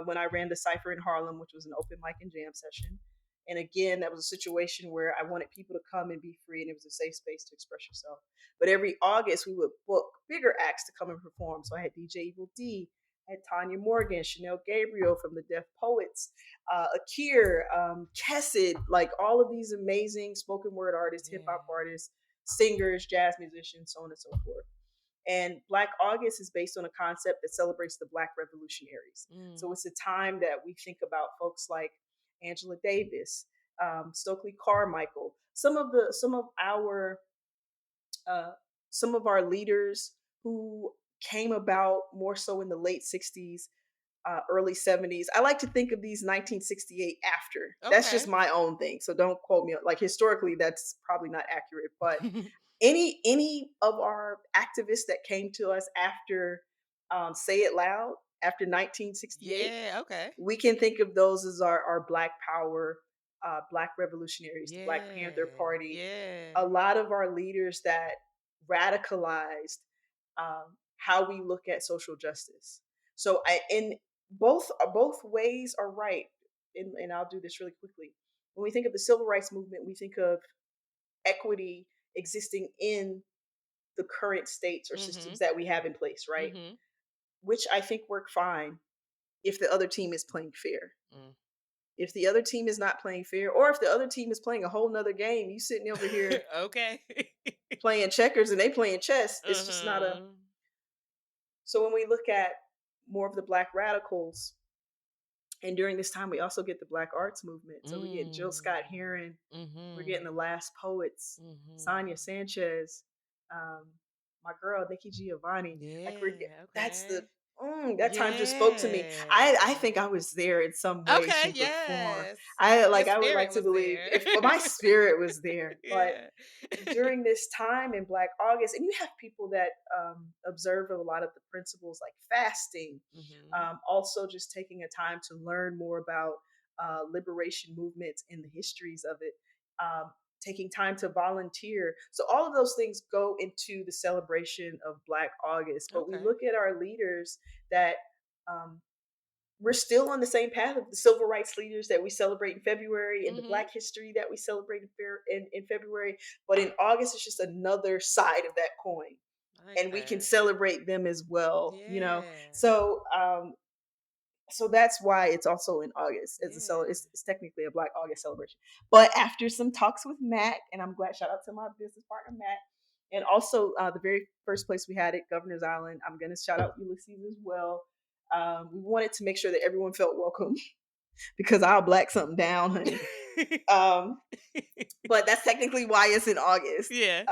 When I ran the Cipher in Harlem, which was an open mic and jam session. And again, that was a situation where I wanted people to come and be free, and it was a safe space to express yourself. But every August, we would book bigger acts to come and perform. So I had DJ Evil D, I had Tanya Morgan, Chanel Gabriel from the Deaf Poets, Akir, Kessid, like all of these amazing spoken word artists, hip hop artists, singers, jazz musicians, so on and so forth. And Black August is based on a concept that celebrates the Black revolutionaries. So it's a time that we think about folks like Angela Davis, Stokely Carmichael, some of our leaders who came about more so in the late 60s, early 70s. I like to think of these 1968 after. That's just my own thing. So don't quote me. Like historically, that's probably not accurate. But any of our activists that came to us after Say It Loud, after 1968, we can think of those as our Black Power, Black revolutionaries, the Black Panther Party. A lot of our leaders that radicalized how we look at social justice. So in both ways are right. And I'll do this really quickly. When we think of the civil rights movement, we think of equity existing in the current states or systems that we have in place, right? Which I think work fine if the other team is playing fair. If the other team is not playing fair, or if the other team is playing a whole nother game, you sitting over here playing checkers and they playing chess, it's just not a... So when we look at more of the Black radicals, And during this time, we also get the Black Arts Movement. So we get Jill Mm. Scott Heron, we're getting the Mhm. Last Poets, Sonia Mhm. Sanchez, um, my girl Nikki Giovanni. Like Yeah. that's the Okay. that time just spoke to me. I Yeah. think I was there in some way, Okay. shape, or form. Yes. I would like Spirit to was believe there. if my spirit was there, but Yeah. during this time in Black August, and you have people that observe a lot of the principles like fasting, Mhm. also just taking a time to learn more about liberation movements and the histories of it, taking time to volunteer. So all of those things go into the celebration of Black August. But we Okay. look at our leaders that um, we're still on the same path of the civil rights leaders that we celebrate in February and the Mhm. Black history that we celebrate in February. But in August, it's just another side of that coin. I like And we can that. celebrate them as well, you know? Yeah. So that's why it's also in August. Yeah. It's technically a Black August celebration. But after some talks with Matt, and I'm glad, shout out to my business partner Matt, and also the very first place we had it, Governor's Island. I'm gonna shout out Ulysses as well. We wanted to make sure that everyone felt welcome because I'll black something down, honey. Um, but that's technically why it's in August, Yeah.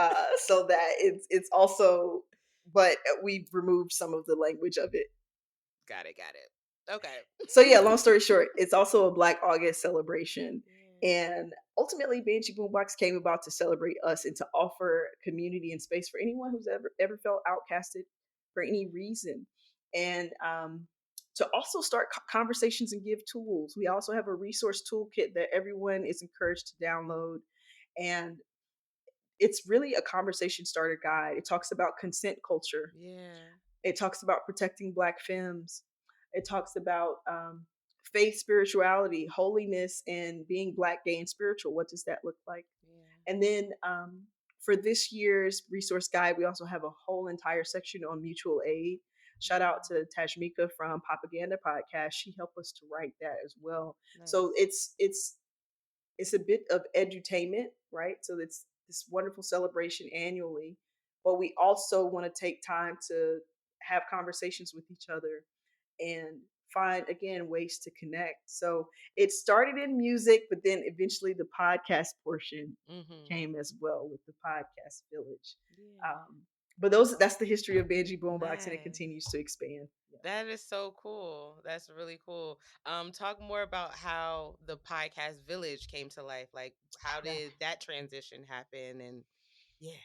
so that it's also. But we've removed some of the language of it. Got it. Got it. Okay. So yeah, long story short, it's also a Black August celebration. Yeah. And ultimately, Banjee Boombox came about to celebrate us and to offer community and space for anyone who's ever felt outcasted for any reason, and to also start conversations and give tools. We also have a resource toolkit that everyone is encouraged to download, and it's really a conversation starter guide. It talks about consent culture. Yeah. It talks about protecting Black femmes. It talks about faith, spirituality, holiness, and being Black, gay, and spiritual. What does that look like? Yeah. And then for this year's resource guide, we also have a whole entire section on mutual aid. Shout out Mm. to Tashmika from Propaganda Podcast. She helped us to write that as well. So Nice. it's a bit of edutainment, right? So it's this wonderful celebration annually, but we also want to take time to have conversations with each other and find again ways to connect. So it started in music, but then eventually the podcast portion Mhm. came as well with the podcast village. Yeah. Um, but that's the history of Banjee Boombox, and it Nice. continues to expand. Yeah. That is so cool. That's really cool. Talk more about how the podcast village came to life. Like, how Yeah. did that transition happen? And Yeah,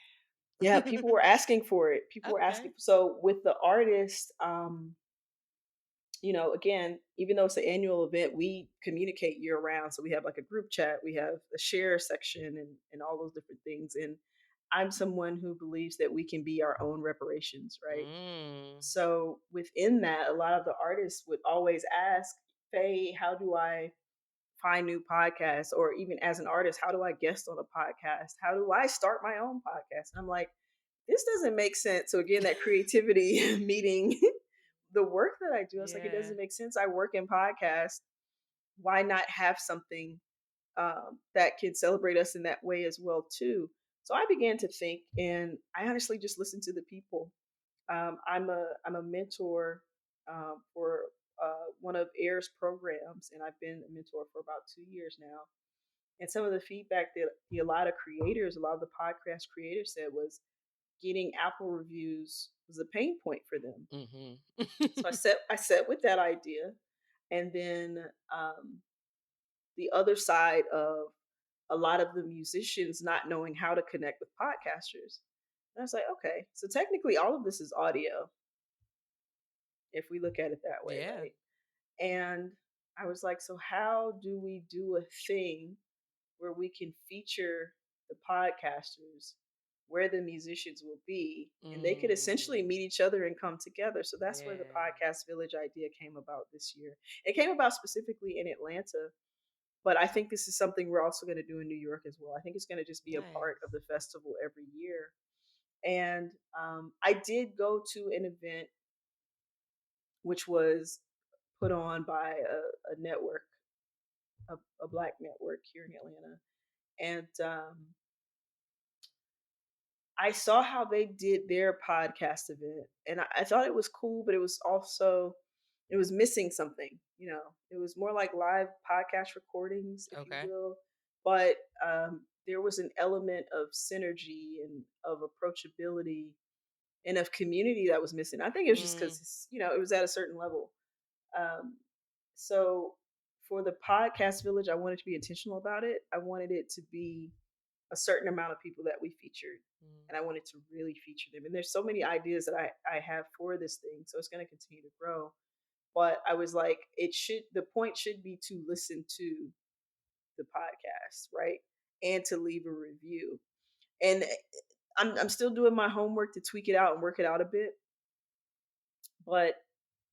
yeah. people were asking for it. People were Okay. asking. So with the artist, again, even though it's an annual event, we communicate year round. So we have like a group chat, we have a share section, and all those different things. And I'm someone who believes that we can be our own reparations, right? Mm. So within that, a lot of the artists would always ask, Faye, how do I find new podcasts? Or even as an artist, how do I guest on a podcast? How do I start my own podcast? And I'm like, this doesn't make sense. So again, that creativity meeting the work that I do, I was like, it Yeah. doesn't make sense. I work in podcasts. Why not have something that can celebrate us in that way as well too? So I began to think, and I honestly just listened to the people. I'm a mentor for one of AIR's programs, and I've been a mentor for about 2 years now. And some of the feedback that a lot of creators, a lot of the podcast creators said was getting Apple reviews was a pain point for them. Mhm. So I set with that idea, and then um, the other side of a lot of the musicians not knowing how to connect with podcasters. And I was like, okay, so technically all of this is audio if we look at it that way, Yeah. right? And I was like, so how do we do a thing where we can feature the podcasters where the musicians will be, and they could essentially Mm. meet each other and come together? So that's where the Yeah. podcast village idea came about this year. It came about specifically in Atlanta, but I think this is something we're also going to do in New York as well. I think it's going to just be a part of Nice. the festival every year. And I did go to an event which was put on by a network, a black network here in Atlanta, and I saw how they did their podcast event, and I thought it was cool, but it was also it was missing something. It was more like live podcast recordings, if you Okay. will, but there was an element of synergy and of approachability and of community that was missing. I think it was just Mm, because it was at a certain level. Um, so for the podcast village, I wanted to be intentional about it. I wanted it to be a certain amount of people that we featured, mm, and I wanted to really feature them. And there's so many ideas that I have for this thing, so it's going to continue to grow. But I was like, the point should be to listen to the podcast, right, and to leave a review. And I'm still doing my homework to tweak it out and work it out a bit, but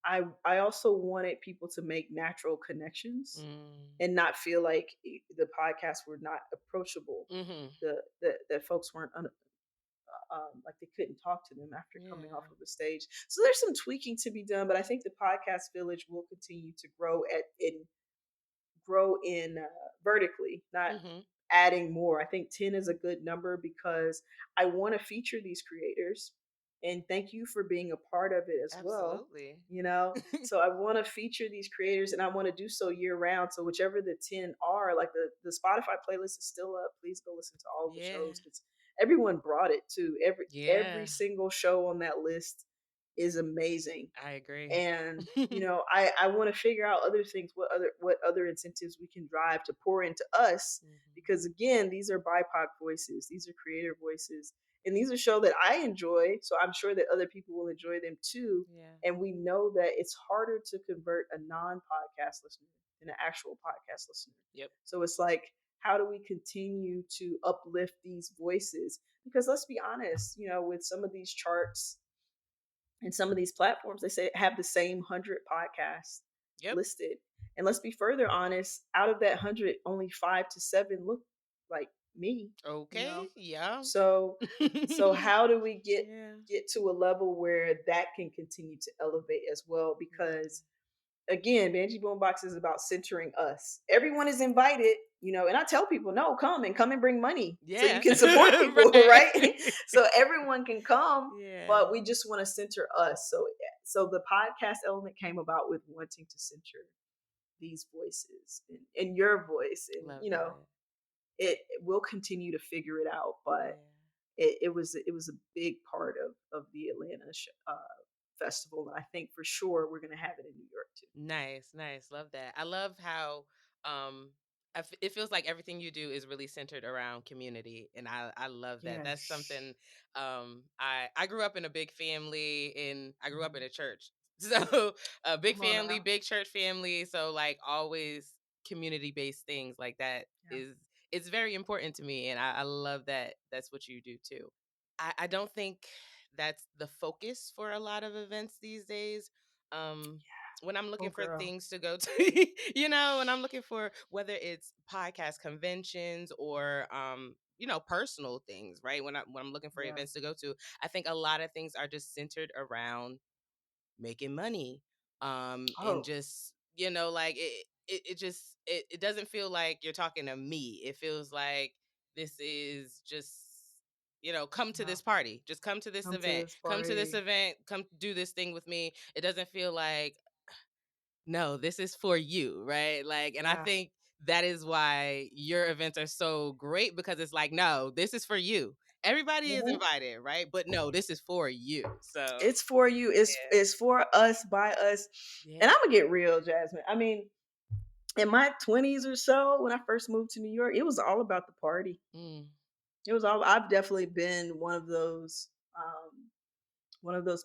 I also wanted people to make natural connections mm, and not feel like the podcasts were not approachable. mhm. That folks weren't like they couldn't talk to them after coming off Yeah. of the stage. So there's some tweaking to be done, but I think the podcast village will continue to grow in vertically, not Mhm. adding more. I think 10 is a good number because I want to feature these creators. And thank you for being a part of it as well. Absolutely. So I want to feature these creators and I want to do so year round. So whichever the 10 are, like the Spotify playlist is still up. Please go listen to all of the Yeah. shows because everyone brought it too. Every Yeah. single show on that list is amazing. I agree. And I want to figure out other things, what other incentives we can drive to pour into us, Mhm. because again, these are BIPOC voices, these are creator voices, and these are shows that I enjoy, so I'm sure that other people will enjoy them too. Yeah. And we know that it's harder to convert a non-podcast listener than an actual podcast listener. Yep. So it's like, how do we continue to uplift these voices? Because let's be honest, with some of these charts and some of these platforms, they say have the same 100 podcasts Yep. listed. And let's be further honest, out of that 100, only 5 to 7 look like me, you Okay. know? Yeah. So how do we get Yeah. get to a level where that can continue to elevate as well? Yeah. Because again, Banjee Boombox is about centering us. Everyone is invited, and I tell people, no, come and bring money so you Yeah. can support people, Right. right? So everyone can come, Yeah. but we just want to center us. So the podcast element came about with wanting to center these voices and your voice, and Love that. it will continue to figure it out, but Yeah. it was a big part of the Atlanta festival, and I think for sure we're gonna have it in New York too. Nice, nice. Love that. I love how um it feels like everything you do is really centered around community, and I love that. That's Yes. something I grew up in a big family, and I grew up in Mhm. a church. So a big Come on family, now. big church family, so like always community-based things like that Yeah. is it's very important to me, and I love that that's what you do too. I don't think that's the focus for a lot of events these days. Um, when I'm Oh, looking for girl. things to go to, when I'm looking for whether it's podcast conventions or personal things, right? When I'm looking for Yeah. events to go to, I think a lot of things are just centered around making money, and Oh, just like it doesn't feel like you're talking to me. It feels like this is just come to yeah. this party, just come to this Come to event, this party. come do this thing with me. It doesn't feel like, no, this is for you, right? Like, and I Yeah. think that is why your events are so great, because it's like, no, this is for you. Everybody is Mhm. invited, right? But no, this is for you. So It's for you. It's for us, by us. yeah. And Yeah. I'm gonna get real, Jasmine. I mean, in my 20s or so, when I first moved to New York, it was all about the party. Mm, It was all. I've definitely been one of those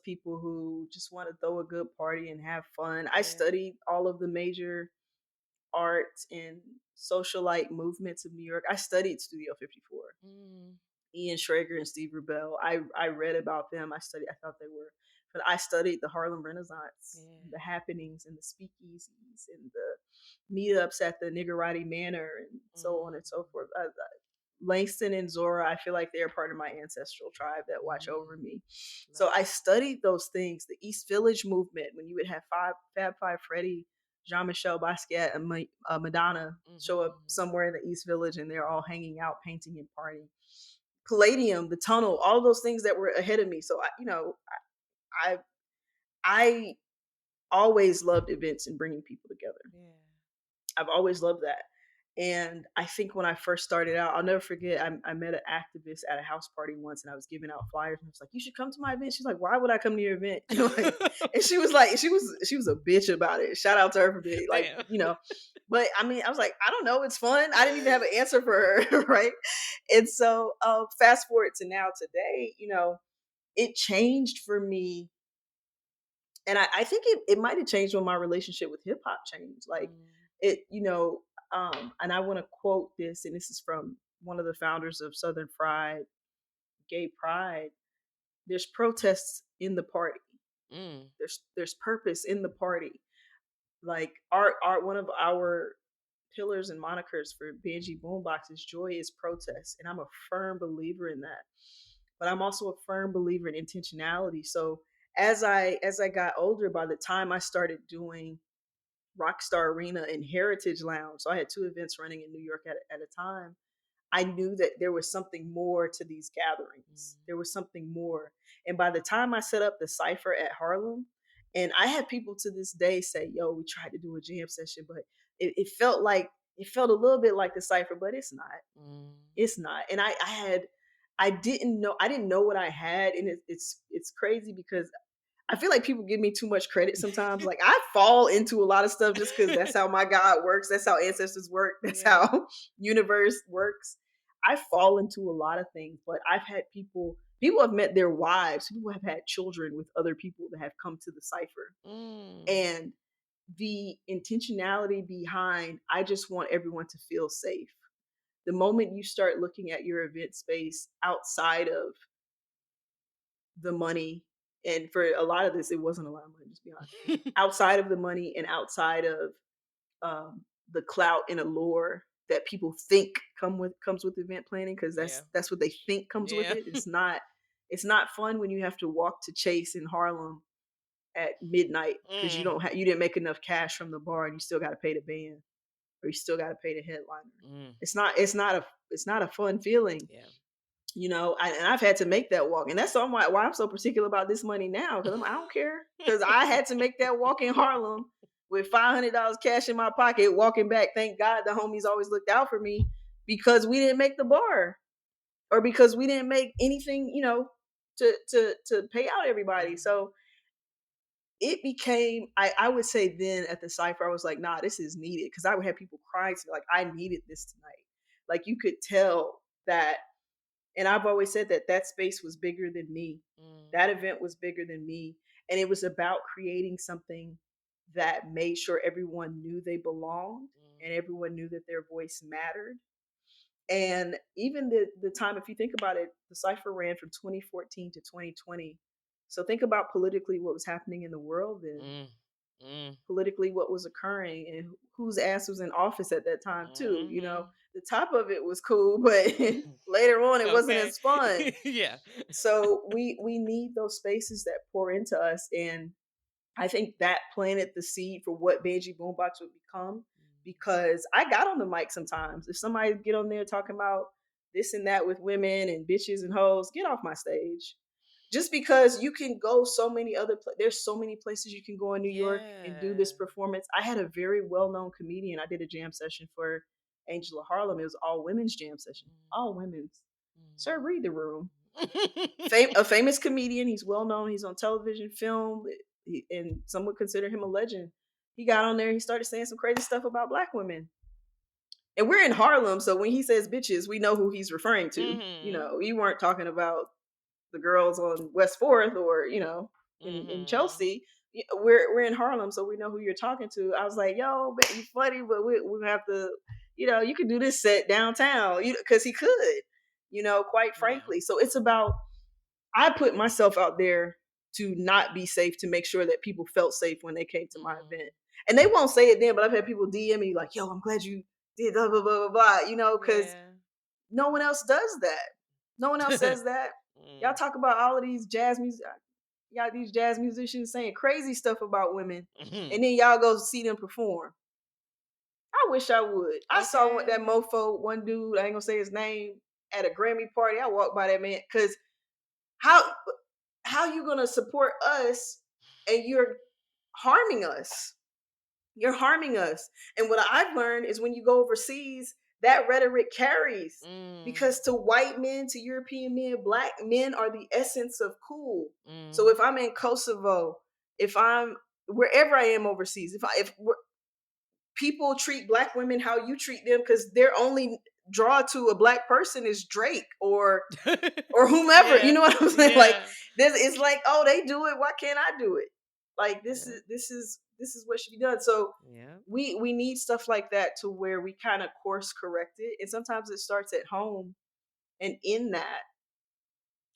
people who just want to throw a good party and have fun. I yeah. studied all of the major art and socialite movements of New York. I studied Studio 54. Mm, Ian Schrager and Steve Rubell. I read about them. I thought they were, but I studied the Harlem Renaissance, and yeah. the happenings and the speakeasies and the meetups at the Niggerati Manor and so on Mm, and so forth. Langston and Zora, I feel like they're part of my ancestral tribe that watch over mm, me. love So I that. studied those things. The East Village movement, when you would have Fab Five Freddy, Jean Michel Basquiat, and Madonna show up Mhm. somewhere in the East Village, and they're all hanging out, painting, and partying. Palladium, the tunnel, all those things that were ahead of me. So I always loved events and bringing people together. Yeah. I've always loved that. And I think when I first started out, I'll never forget, I met an activist at a house party once and I was giving out flyers and I was like, you should come to my event. She's like, why would I come to your event? Like, and she was like, she was a bitch about it. Shout out to her for being like, Damn. but I mean, I was like, I don't know, it's fun. I didn't even have an answer for her, right? And so fast forward to now today, it changed for me. And I think it might have changed when my relationship with hip hop changed. Like Mm. it, and I want to quote this, and this is from one of the founders of Southern Fried Gay Pride. There's protests in the party. Mm. There's purpose in the party. Like art one of our pillars and monikers for Banjee Boombox is joy is protest. And I'm a firm believer in that. But I'm also a firm believer in intentionality. So as I got older, by the time I started doing Rockstar Arena and Heritage Lounge, so I had two events running in New York at a time. I knew that there was something more to these gatherings. There was something more. And by the time I set up the cipher at Harlem, and I have people to this day say, yo, we tried to do a jam session, but it felt like it felt a little bit like the cipher, but it's not. Mm. It's not. And I didn't know what I had. And it's crazy because I feel like people give me too much credit sometimes. Like I fall into a lot of stuff just because that's how my God works. That's how ancestors work. That's Yeah. how universe works. I fall into a lot of things, but I've had people have met their wives. People have had children with other people that have come to the cipher. Mm. And the intentionality behind, I just want everyone to feel safe. The moment you start looking at your event space outside of the money, and for a lot of this, it wasn't a lot of money, just be honest. Outside of the money and outside of the clout and allure that people think comes with event planning, because Yeah. that's what they think comes with Yeah. it. It's not fun when you have to walk to Chase in Harlem at midnight because Mm. you didn't make enough cash from the bar and you still got to pay the band or you still got to pay the headliner. Mm. It's not a fun feeling. Yeah. And I've had to make that walk, and that's why I'm so particular about this money now, because I don't care, because I had to make that walk in Harlem with $500 cash in my pocket, walking back. Thank God the homies always looked out for me because we didn't make the bar, or because we didn't make anything, to pay out everybody. So it became, I would say then at the cipher, I was like, nah, this is needed, because I would have people crying to me like, I needed this tonight. Like you could tell that. And I've always said that that space was bigger than me. Mm. That event was bigger than me. And it was about creating something that made sure everyone knew they belonged and everyone knew that their voice mattered. And even the time, if you think about it, the cipher ran from 2014 to 2020. So think about politically what was happening in the world then, Mm. Mm. politically what was occurring, and whose ass was in office at that time too. Mhm. The top of it was cool, but later on it wasn't Okay. as fun. Yeah. So we need those spaces that pour into us, and I think that planted the seed for what Banjee Boombox would become. Because I got on the mic sometimes. If somebody get on there talking about this and that with women and bitches and hoes, get off my stage. Just because you can go so many there's so many places you can go in New York and do this Yeah. performance. I had a very well-known comedian. I did a jam session for Angela Harlem. It was all women's jam session. All women's. Sir, read the room. A famous comedian. He's well known. He's on television, film, and some would consider him a legend. He got on there. He started saying some crazy stuff about black women. And we're in Harlem, so when he says bitches, we know who he's referring to. Mhm. You weren't talking about the girls on West Fourth or in Mhm. Chelsea. We're in Harlem, so we know who you're talking to. I was like, yo, man, you funny, but we have to, you could do this set downtown, because he could, quite Yeah. frankly. So it's about, I put myself out there to not be safe, to make sure that people felt safe when they came to my event. And they won't say it then, but I've had people DM me like, yo, I'm glad you did blah, blah, blah, blah, blah, because Yeah. no one else does that. No one else says that. Y'all Mm. talk about all of these jazz music. Y'all these jazz musicians saying crazy stuff about women, Mhm. and then y'all go see them perform. I wish I would. I saw that Okay. mofo, one dude, I ain't gonna say his name, at a Grammy party. I walked by that man, because how how you gonna support us and you're harming us. You're harming us. And what I've learned is when you go overseas, that rhetoric carries, Mm. because to white men, to European men, black men are the essence of cool. So Mm. if I'm in Kosovo, if I'm wherever I am overseas, if people treat black women how you treat them, because their only draw to a black person is Drake or whomever. You Yeah. know what I'm saying? Like Yeah. this, it's like, oh, they do it. Why can't I do it? Like this Yeah. is this is what should be done. So Yeah. we need stuff like that to where we kind of course correct it, and sometimes it starts at home. And in that,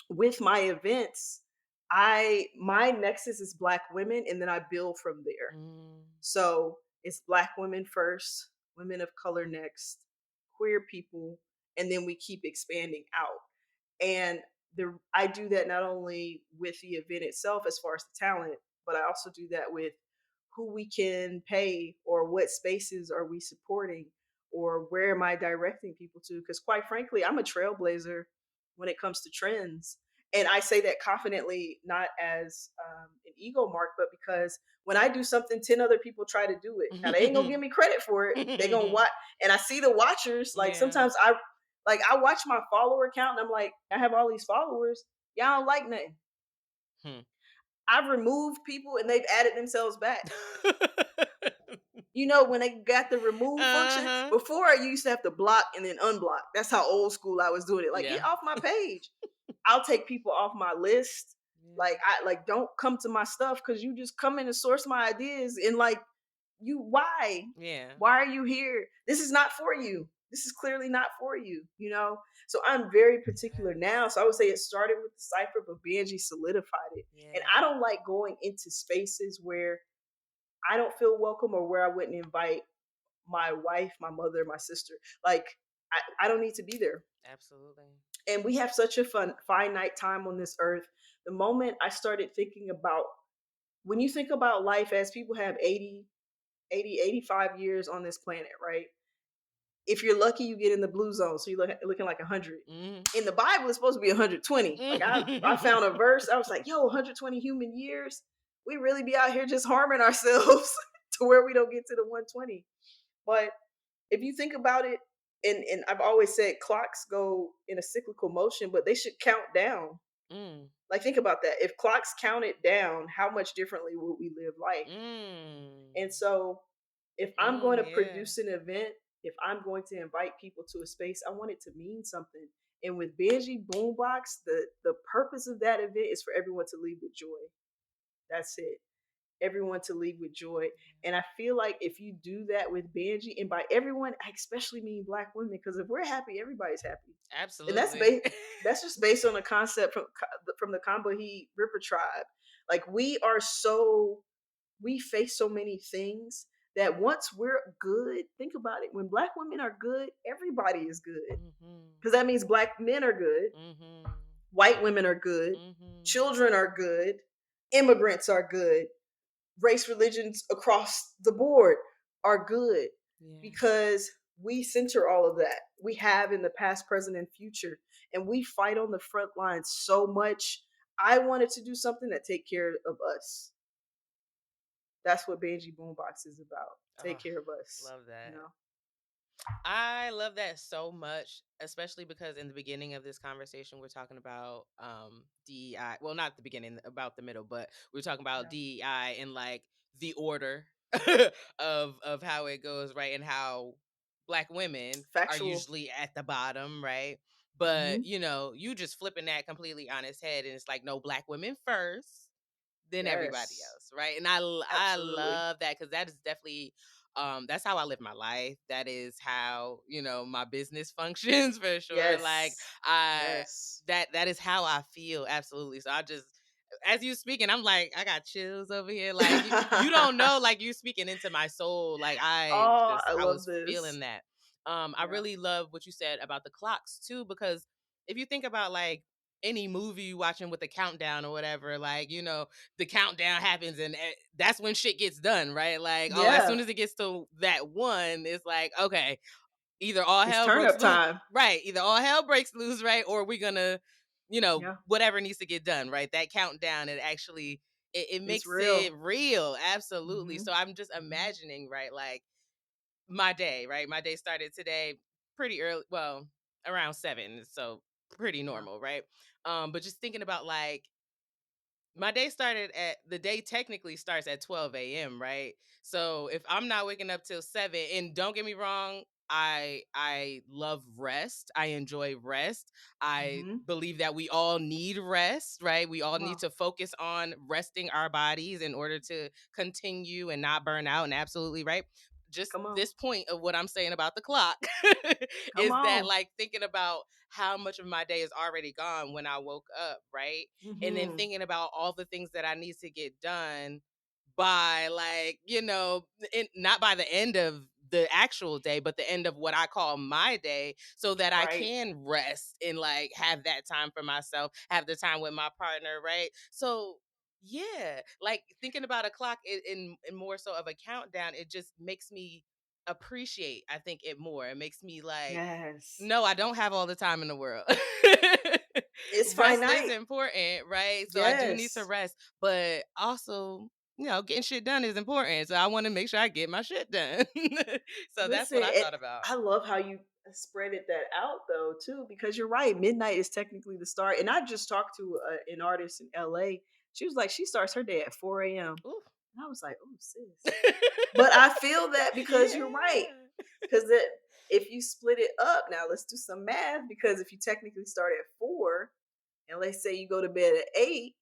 with my events, my nexus is black women, and then I build from there. Mm. So it's black women first, women of color next, queer people, and then we keep expanding out. And I do that not only with the event itself as far as the talent, but I also do that with who we can pay, or what spaces are we supporting, or where am I directing people to? Because quite frankly, I'm a trailblazer when it comes to trends. And I say that confidently, not as an ego mark, but because when I do something, 10 other people try to do it. Now, they ain't going to give me credit for it. They going to watch. And I see the watchers. Like Yeah. sometimes I watch my follower count and I'm like, I have all these followers. Y'all don't like nothing. Hmm. I've removed people and they've added themselves back. You know, when they got the remove function, Uh-huh. before I used to have to block and then unblock. That's how old school I was doing it. Like, Yeah. get off my page. I'll take people off my list. Like, I like, don't come to my stuff because you just come in and source my ideas, and like, why? Yeah. Why are you here? This is not for you. This is clearly not for you, you know? So I'm very particular now. So I would say it started with the cipher, but Banjee solidified it. Yeah. And I don't like going into spaces where I don't feel welcome, or where I wouldn't invite my wife, my mother, my sister. Like, I don't need to be there. Absolutely. And we have such a finite time on this earth. The moment I started thinking about, when you think about life, as people have 85 years on this planet, right? If you're lucky, you get in the blue zone. So you're looking like 100. Mm. In the Bible, it's supposed to be 120. Like I found a verse. I was like, yo, 120 human years. We really be out here just harming ourselves to where we don't get to the 120. But if you think about it, and I've always said clocks go in a cyclical motion, but they should count down. Mm. Like, think about that. If clocks counted down, how much differently would we live life? Mm. And so, if I'm going to Yeah. produce an event, if I'm going to invite people to a space, I want it to mean something. And with Banjee Boombox, the purpose of that event is for everyone to leave with joy. That's it. Everyone to leave with joy. And I feel like if you do that with Banjee, and by everyone, I especially mean black women, because if we're happy, everybody's happy. And Absolutely. that's just based on a concept from the Combahee River tribe. Like, we face so many things that once we're good, think about it. When black women are good, everybody is good. Mm-hmm. Because that means black men are good, Mm-hmm. white women are good, Mm-hmm. children are good, immigrants are good, race, religions across the board are good, Yeah. because we center all of that. We have in the past, present, and future, and we fight on the front lines so much. I wanted to do something that take care of us. That's what Banjee Boombox is about. Oh, Take care of us. love that. You know? I love that so much, especially because in the beginning of this conversation, we're talking about DEI. Well, not the beginning, about the middle, but we're talking about Yeah. DEI and like the order of how it goes, right? And how black women are Factual. usually at the bottom, right? Hmm. But you just flipping that completely on its head, and it's like, no, black women first, than everybody Yes. else, right? And I Absolutely. love that, because that is definitely that's how I live my life. That is how my business functions for sure. Like Yes. I Yes. that is how I feel, absolutely. So I just, as you speaking, I'm like, I got chills over here. Like you don't know, like you speaking into my soul. Like Oh, I I love was this. feeling that. I Yeah. really love what you said about the clocks too, because if you think about like any movie you watching with a countdown or whatever, like the countdown happens, and that's when shit gets done, right? Like, oh, as Yeah. soon as it gets to that one, it's like, okay, either all It's hell turn breaks up loose, time. right? Either all hell breaks loose, right? Or we're gonna, Yeah. whatever needs to get done, right? That countdown, it actually it It's makes real. it real. Absolutely. Hmm. So I'm just Hmm. imagining, right? Like my day, right? My day started today pretty early, well, around 7, so pretty Yeah. normal, right? But just thinking about like my day started at the day technically starts at 12 a.m., right? So if I'm not waking up till 7, and don't get me wrong, I love rest. I enjoy rest. I Hmm. believe that we all need rest, right? We all Come need on. to focus on resting our bodies in order to continue and not burn out, and absolutely right. Just Come on. this point of what I'm saying about the clock Come is that on. like thinking about how much of my day is already gone when I woke up, right? And then Hmm. thinking about all the things that I need to get done by like, not by the end of the actual day, but the end of what I call my day so that I Right. can rest and like have that time for myself, have the time with my partner, right? So yeah, like thinking about a clock in more so of a countdown, it just makes me appreciate, I think, it more. It makes me like, Yes. no, I don't have all the time in the world. It's Rest is finite. important, right? So I do need to Yes. rest, but also, getting shit done is important. So I want to make sure I get my shit done. So that's Listen, what I thought about. I love how you spreaded that out though too, because you're right. Midnight is technically the start, and I just talked to an artist in LA. She was like, she starts her day at 4 a.m. Ooh. And I was like, oh sis, but I feel that because you're right. Yeah. Because if you split it up, now let's do some math. Because if you technically start at 4, and let's say you go to bed at 8,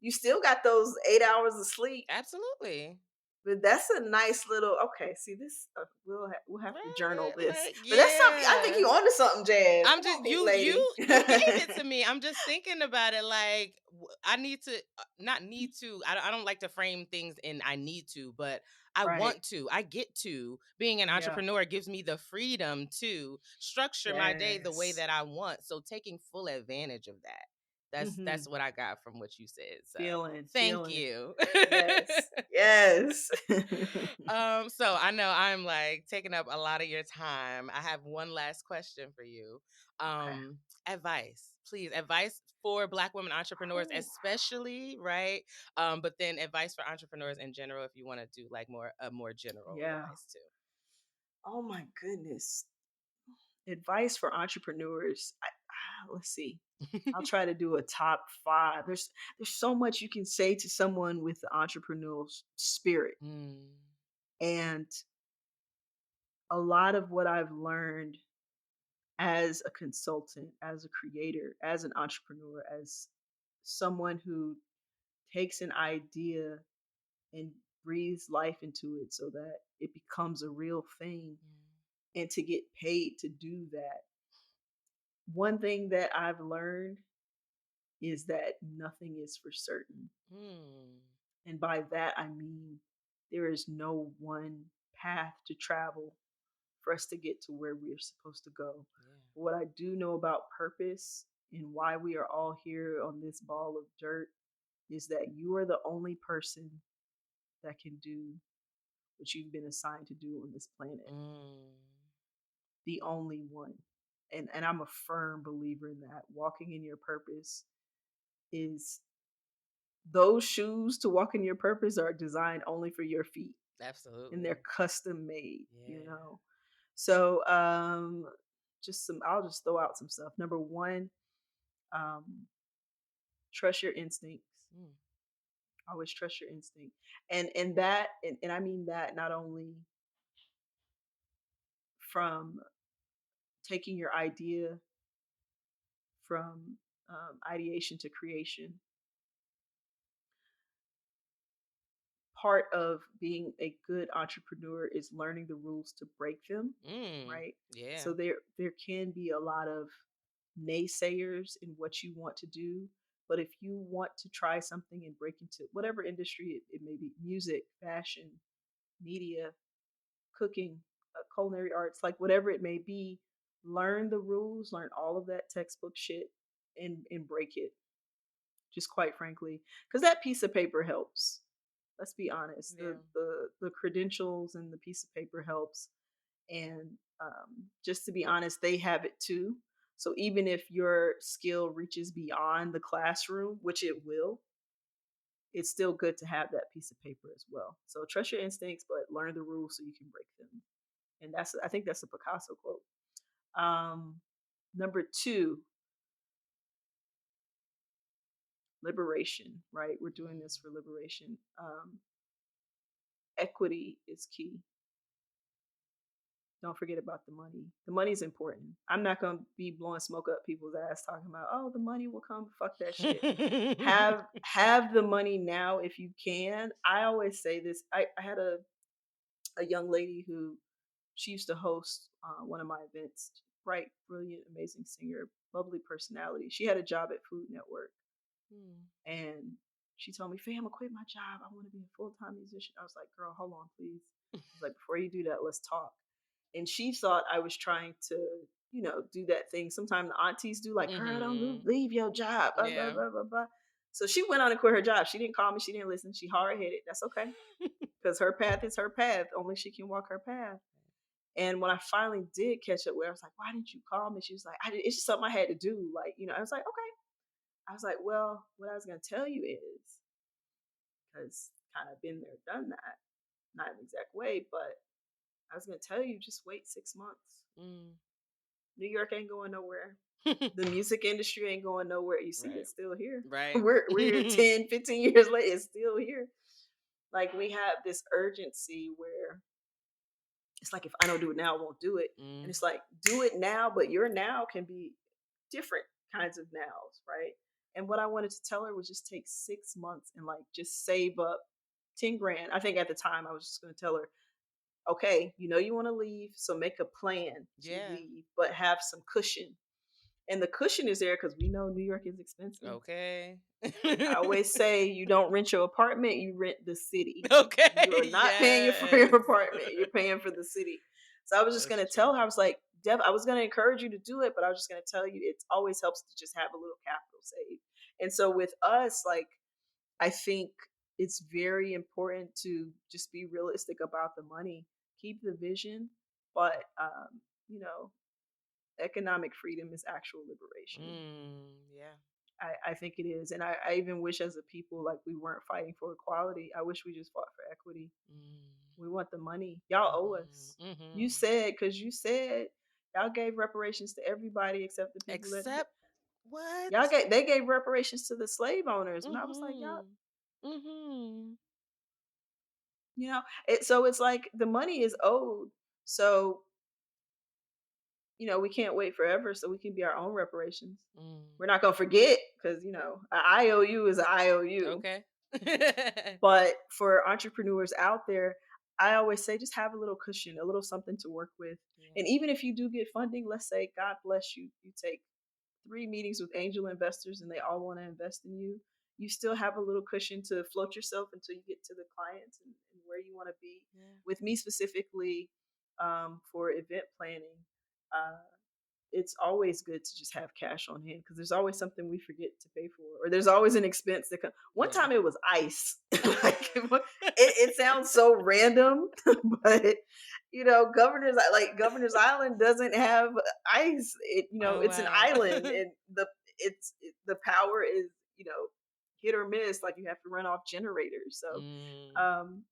you still got those 8 hours of sleep. Absolutely. But that's a nice little, okay. See this, we'll have to journal Right, this. like, But that's something. I think yeah. you onto something, Jazz. I'm Come on, just pink you lady. you gave it to me. I'm just thinking about it like I need to not need to. I don't like to frame things in I need to, but I Right. want to. I get to. Being an Yeah. entrepreneur gives me the freedom to structure my day the way Yes. that I want. So taking full advantage of that. That's Hmm. what I got from what you said. So thank Feeling. you. Yes. Yes. So I know I'm like taking up a lot of your time. I have one last question for you. Okay. Advice, please. Advice for Black women entrepreneurs, Oh, especially, right? But then advice for entrepreneurs in general, if you want to do like more general yeah. advice too. Oh my goodness. Advice for entrepreneurs. Let's see. I'll try to do a top 5. There's so much you can say to someone with the entrepreneurial spirit. Mm, And a lot of what I've learned as a consultant, as a creator, as an entrepreneur, as someone who takes an idea and breathes life into it so that it becomes a real thing, and to get paid to do that. One thing that I've learned is that nothing is for certain. mm, And by that, I mean there is no one path to travel for us to get to where we're supposed to go. yeah. What I do know about purpose and why we are all here on this ball of dirt is that you are the only person that can do what you've been assigned to do on this planet. Mm, The only one. And I'm a firm believer in that. Walking in your purpose is, those shoes to walk in your purpose are designed only for your feet, and they're absolutely. custom made, you Yeah. know. So just some, I'll just throw out some stuff. Number 1, um trust your instincts. Mm, Always trust your instinct. And I mean that not only from taking your idea from ideation to creation. Part of being a good entrepreneur is learning the rules to break them, mm, right? yeah. So there can be a lot of naysayers in what you want to do, but if you want to try something and break into whatever industry it may be, music, fashion, media, cooking, culinary arts, like whatever it may be, learn the rules, learn all of that textbook shit, and break it. Just quite frankly, because that piece of paper helps. Let's be honest. Yeah. The credentials and the piece of paper helps, and just to be honest, they have it too. So even if your skill reaches beyond the classroom, which it will, it's still good to have that piece of paper as well. So trust your instincts, but learn the rules so you can break them. And I think that's a Picasso quote. Um, Number two, liberation. Right, we're doing this for liberation. Equity is key. Don't forget about the money. The money's important. I'm not gonna be blowing smoke up people's ass talking about, oh, the money will come. Fuck that shit. Have the money now if you can. I always say this. I had a young lady who she used to host one of my events. Bright, brilliant, amazing singer, bubbly personality. She had a job at Food Network, and she told me, "Fay, I'm gonna quit my job. I want to be a full time musician." I was like, "Girl, hold on, please." I was like, "Before you do that, let's talk." And she thought I was trying to, do that thing. Sometimes the aunties do, like, "Girl, don't leave your job." Blah, blah, Yeah. blah, blah, blah. So she went on and quit her job. She didn't call me. She didn't listen. She hard headed. That's okay, because her path is her path. Only she can walk her path. And when I finally did catch up with her, I was like, "Why didn't you call me?" She was like, "It's just something I had to do." Like, I was like, "Okay." I was like, "Well, what I was gonna tell you is, because kind of been there, done that, not in the exact way, but I was gonna tell you, just wait 6 months. New York ain't going nowhere. The music industry ain't going nowhere. You see, Right. it's still here. Right. We're here 10, 15 years later. It's still here. Like, we have this urgency where it's like, if I don't do it now, I won't do it. And it's like, do it now, but your now can be different kinds of nows, right? And what I wanted to tell her was just take 6 months and like just save up 10 grand. I think at the time I was just going to tell her, okay, you want to leave, so make a plan to Yeah. leave, but have some cushion. And the cushion is there because we know New York is expensive. Okay. I always say, you don't rent your apartment, you rent the city. Okay. You are not paying for Yes. your apartment, you're paying for the city. So I was just That's going to true. tell her, I was like, Dev, I was going to encourage you to do it, but I was just going to tell you, it always helps to just have a little capital saved. And so with us, like, I think it's very important to just be realistic about the money, keep the vision, but, you know, economic freedom is actual liberation. Yeah. I think it is. And I even wish as a people, like, we weren't fighting for equality. I wish we just fought for equity. We want the money. Y'all owe us. Because you said y'all gave reparations to everybody except the people that Except what? they gave reparations to the slave owners. And I was like, y'all, Mm-hmm. so it's like the money is owed. So, we can't wait forever so we can be our own reparations. We're not gonna forget because an IOU is an IOU. Okay. But for entrepreneurs out there, I always say just have a little cushion, a little something to work with. Yeah. And even if you do get funding, let's say God bless you, you take 3 meetings with angel investors and they all want to invest in you. You still have a little cushion to float yourself until you get to the clients and where you want to be. Yeah. With me specifically, for event planning, uh, it's always good to just have cash on hand because there's always something we forget to pay for, or there's always an expense that comes. One Yeah. time it was ice. Like, it sounds so random, but Governor's Island doesn't have ice. Oh, It's an wow. island, and the power is hit or miss. Like, you have to run off generators. So, um,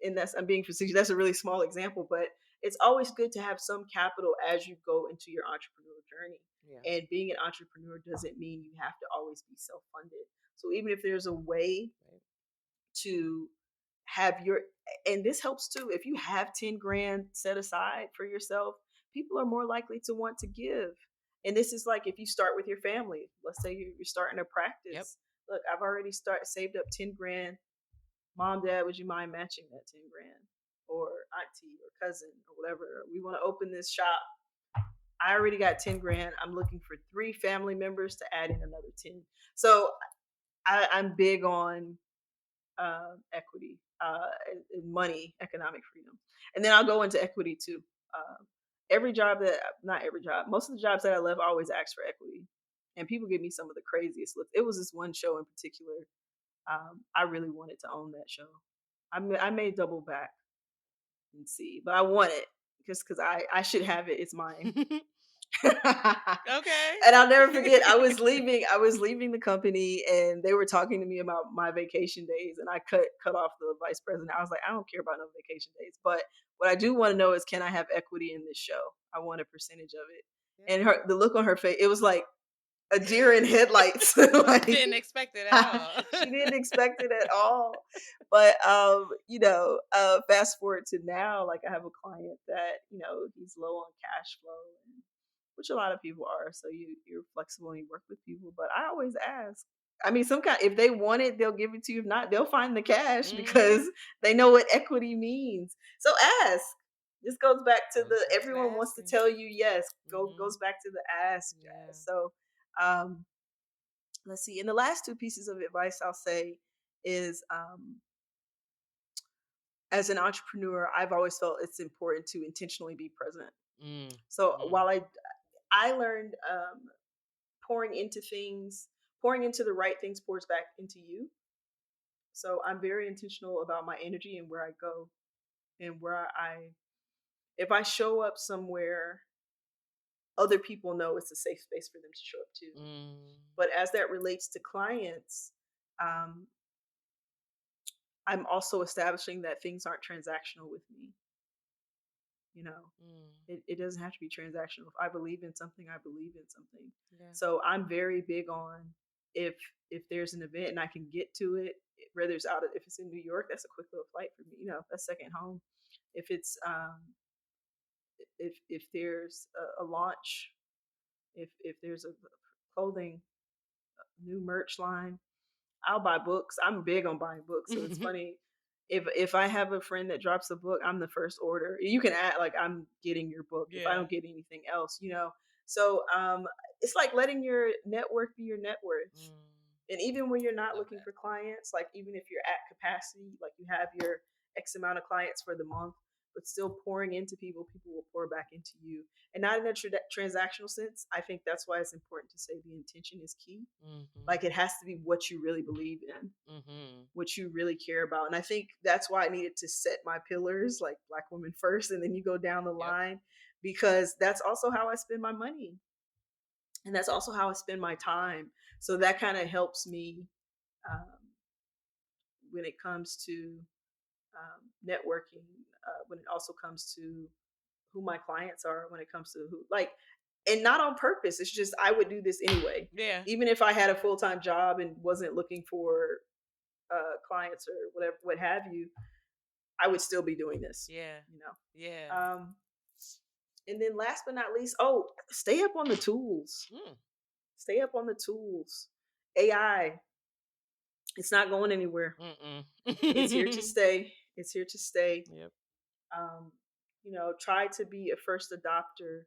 and I'm being facetious. That's a really small example, but it's always good to have some capital as you go into your entrepreneurial journey. Yeah. And being an entrepreneur doesn't mean you have to always be self-funded. So even if there's a way to have and this helps too, if you have 10 grand set aside for yourself, people are more likely to want to give. And this is like, if you start with your family, let's say you're starting a practice. Yep. Look, I've already saved up 10 grand. Mom, Dad, would you mind matching that 10 grand? Or auntie or cousin or whatever. We want to open this shop. I already got 10 grand. I'm looking for 3 family members to add in another 10. So I'm big on equity, and money, economic freedom. And then I'll go into equity too. Not every job, most of the jobs that I love, I always ask for equity. And people give me some of the craziest looks. It was this one show in particular. I really wanted to own that show. I may double back and see, but I want it just because I should have it. It's mine. Okay. And I'll never forget, I was leaving the company and they were talking to me about my vacation days, and I cut off the vice president. I was like, I don't care about no vacation days, but what I do want to know is, can I have equity in this show? I want a percentage of it. And the look on her face, it was like a deer in headlights. Like, Didn't expect it at all. she didn't expect it at all. But fast forward to now, like I have a client that, he's low on cash flow, and which a lot of people are. So you're flexible and you work with people. But I always ask. I mean, some kind, if they want it, they'll give it to you. If not, they'll find the cash Mhm. because they know what equity means. So ask. This goes back to Goes the back to the everyone wants to asking. tell you yes. Goes Mhm. back to the ask, Yeah. Jazz. So um let's see. And the last two pieces of advice I'll say is, as an entrepreneur, I've always felt it's important to intentionally be present. Mm. So Mm. while I learned, pouring into things, pouring into the right things pours back into you. So I'm very intentional about my energy and where I go, and where if I show up somewhere, other people know it's a safe space for them to show up too. Mm. But as that relates to clients, um, I'm also establishing that things aren't transactional with me. You know, Mm. it doesn't have to be transactional. If I believe in something, I believe in something. Yeah. So I'm very big on, if there's an event and I can get to it, whether it's if it's in New York, that's a quick little flight for me. That's second home. If it's if there's a launch, if there's a clothing new merch line, I'll buy books. I'm big on buying books, so it's funny. If I have a friend that drops a book, I'm the first order. You can add, like, I'm getting your book if I Yeah. don't get anything else. So it's like letting your network be your net worth. Mm. And even when you're not Love looking that. for clients, like even if you're at capacity, like you have your X amount of clients for the month, but still pouring into people, people will pour back into you. And not in a transactional sense. I think that's why it's important to say the intention is key. Mhm. Like, it has to be what you really believe in, Mhm. what you really care about. And I think that's why I needed to set my pillars, like Black women first, and then you go down the Yep. line, because that's also how I spend my money. And that's also how I spend my time. So that kind of helps me, um, when it comes to networking, when it also comes to who my clients are, when it comes to who, like, and not on purpose. It's just, I would do this anyway. Yeah. Even if I had a full time job and wasn't looking for clients or whatever, what have you, I would still be doing this. Yeah. You know. Yeah. And then last but not least, oh, stay up on the tools. Mm. Stay up on the tools. AI, it's not going anywhere. Mm-mm. It's here to stay. It's here to stay. Yep. Um, try to be a first adopter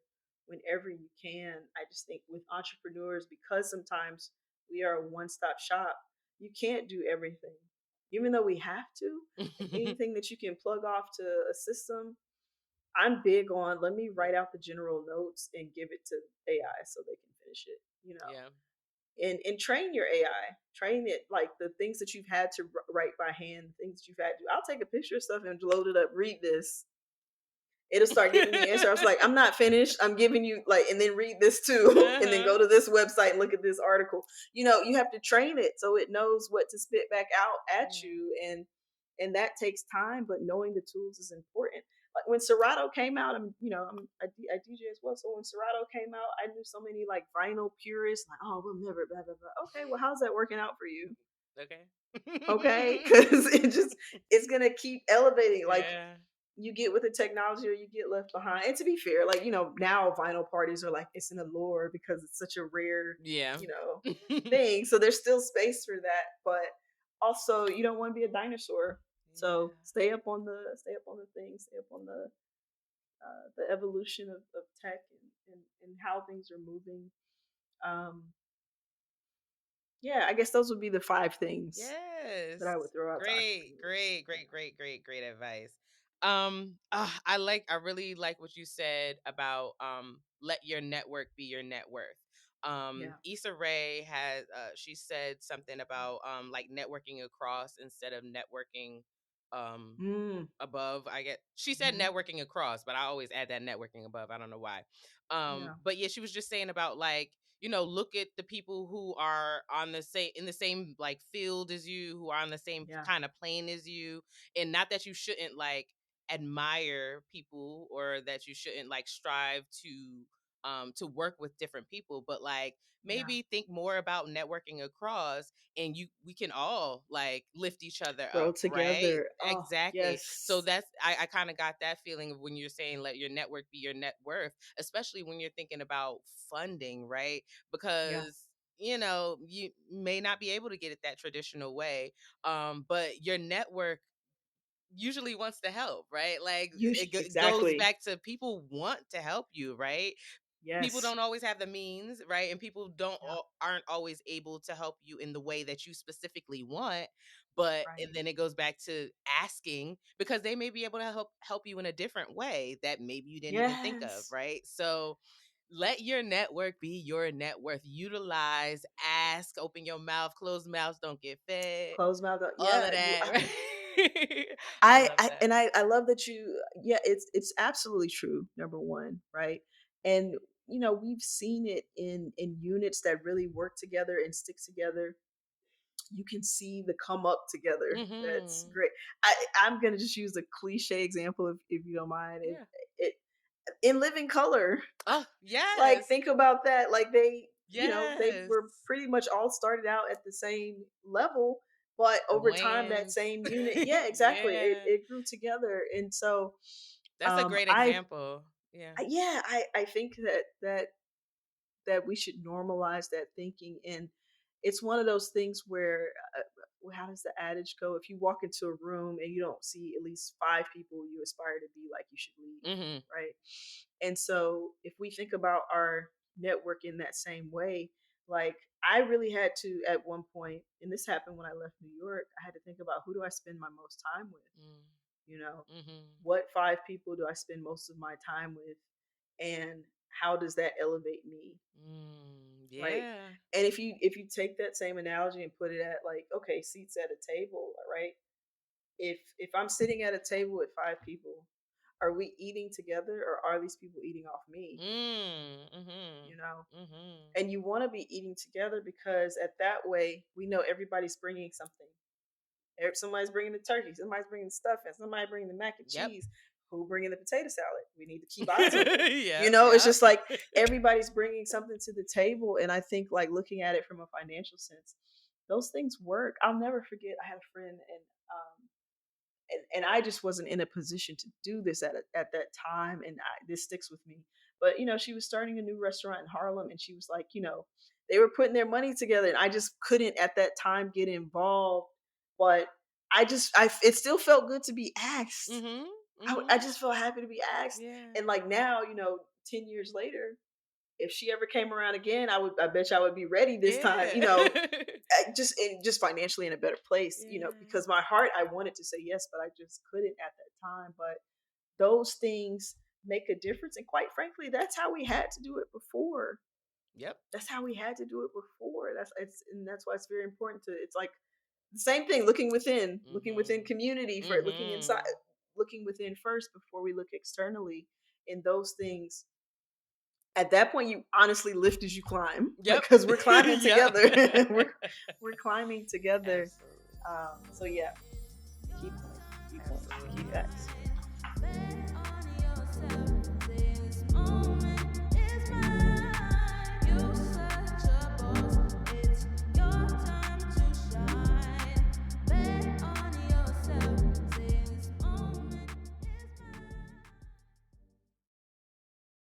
whenever you can. I just think with entrepreneurs, because sometimes we are a one stop shop, you can't do everything. Even though we have to, anything that you can plug off to a system, I'm big on, let me Yep. write out the general notes and give it to AI so they can finish it. Yeah. And train your AI, train it, like the things that you've had to write by hand, things that you've had to. I'll take a picture of stuff and load it up. Read this. It'll start giving me answers. I was like, I'm not finished. I'm giving you, like, and then read this too, and then Uh-huh. go to this website and look at this article. You have to train it so it knows what to spit back out at Yeah. you, and that takes time. But knowing the tools is important. Like when Serato came out, I DJ as well. So when Serato came out, I knew so many like vinyl purists, like, oh, we'll never, blah blah blah. Okay, well, how's that working out for you? Okay. Okay, because it's gonna keep elevating. Like, Yeah. you get with the technology or you get left behind. And to be fair, like, now vinyl parties are like, it's an allure because it's such a rare, Yeah. you know, thing. So there's still space for that, but also you don't want to be a dinosaur. Yeah. So stay up on the things, stay up on the evolution of tech, and how things are moving. Um, yeah, I guess those would be the five things that Yes. I would throw out to Great, entrepreneurs. great, great, great, great, great advice. I really like what you said about let your network be your net worth. Yeah. Issa Rae has she said something about like networking across instead of networking Mm, above. I get she said mhm. networking across, but I always add that networking above. I don't know why. Yeah. But yeah, she was just saying about like, look at the people who are on the same in the same like field as you, who are on the same Yeah. kind of plane as you, and not that you shouldn't like admire people or that you shouldn't like strive to work with different people, but like Yeah. maybe think more about networking across, and we can all like lift each other Grow up, right? together. Oh, Exactly. So yes. that's I kind of got that feeling of when you're saying let your network be your net worth, especially when you're thinking about funding, right? Yeah. Because you may not be able to get it that traditional way, but your network usually wants to help, right? Like it goes Exactly. back to people want to help you, right? People Yes. don't always have the means, right? And people Yeah. aren't always able to help you in the way that you specifically want. But and Right. then it goes back to asking, because they may be able to help you in a different way that maybe you didn't even think of, Yes. right? So let your network be your net worth. Utilize, ask, open your mouth, closed mouths don't get fed. Close mouth. All Yeah. of You. that, right? I I, love I that. and I love that you. Yeah. It's absolutely true. Number one, right? And we've seen it in units that really work together and stick together. You can see the come up together. That's Mhm. great. I'm gonna just use a cliche example if you don't mind. Yeah. It in Living Color. Oh, Like, yes. think about that. Like, they Yes. were pretty much all started out at the same level, but The over time, that Wayans. same unit, yeah, exactly, it Yeah. it grew together, and so, That's a great I example. Yeah. yeah, I think that we should normalize that thinking, and it's one of those things where, how does the adage go? If you walk into a room and you don't see at least 5 people you aspire to be like, you should leave, Mhm. right? And so if we think about our network in that same way, like, I really had to at one point, and this happened when I left New York, I had to think about, who do I spend my most time with? Mm. You know, Mhm. what 5 people do I spend most of my time with? And how does that elevate me? Right. Yeah. And if you take that same analogy and put it at, like, okay, seats at a table, right? If I'm sitting at a table with 5 people, are we eating together or are these people eating off me? Mhm. You know? Mhm. And you want to be eating together because at that way we know everybody's bringing something. Somebody's bringing the turkey, somebody's bringing the stuffing, somebody bringing the mac and Yep. cheese. Who bringing the potato salad? We need to keep eyes open. Yep. It's Yep. just like everybody's bringing something to the table, and I think, like, looking at it from a financial sense, those things work. I'll never forget. I had a friend, and I just wasn't in a position to do this at that time, and this sticks with me. But she was starting a new restaurant in Harlem, and she was like, they were putting their money together, and I just couldn't at that time get involved. But it still felt good to be asked. Mhm. I Mhm. just felt happy to be asked, Yeah. and like now, 10 years later, if she ever came around again, I bet you I would be ready this time. Yeah. Just financially in a better place, Yeah. because my heart, I wanted to say yes, but I just couldn't at that time. But those things make a difference, and quite frankly, that's how we had to do it before. Yep. That's how we had to do it before. And that's why it's very important to. It's like the same thing. Looking within Mhm. community for looking inside, Mhm. looking within first before we look externally. And those things, at that point, you honestly lift as you climb, Yep. because we're climbing Yep. together. we're climbing together. Absolutely. So yeah, keep going, keep going, keep Absolutely. facts. Absolutely.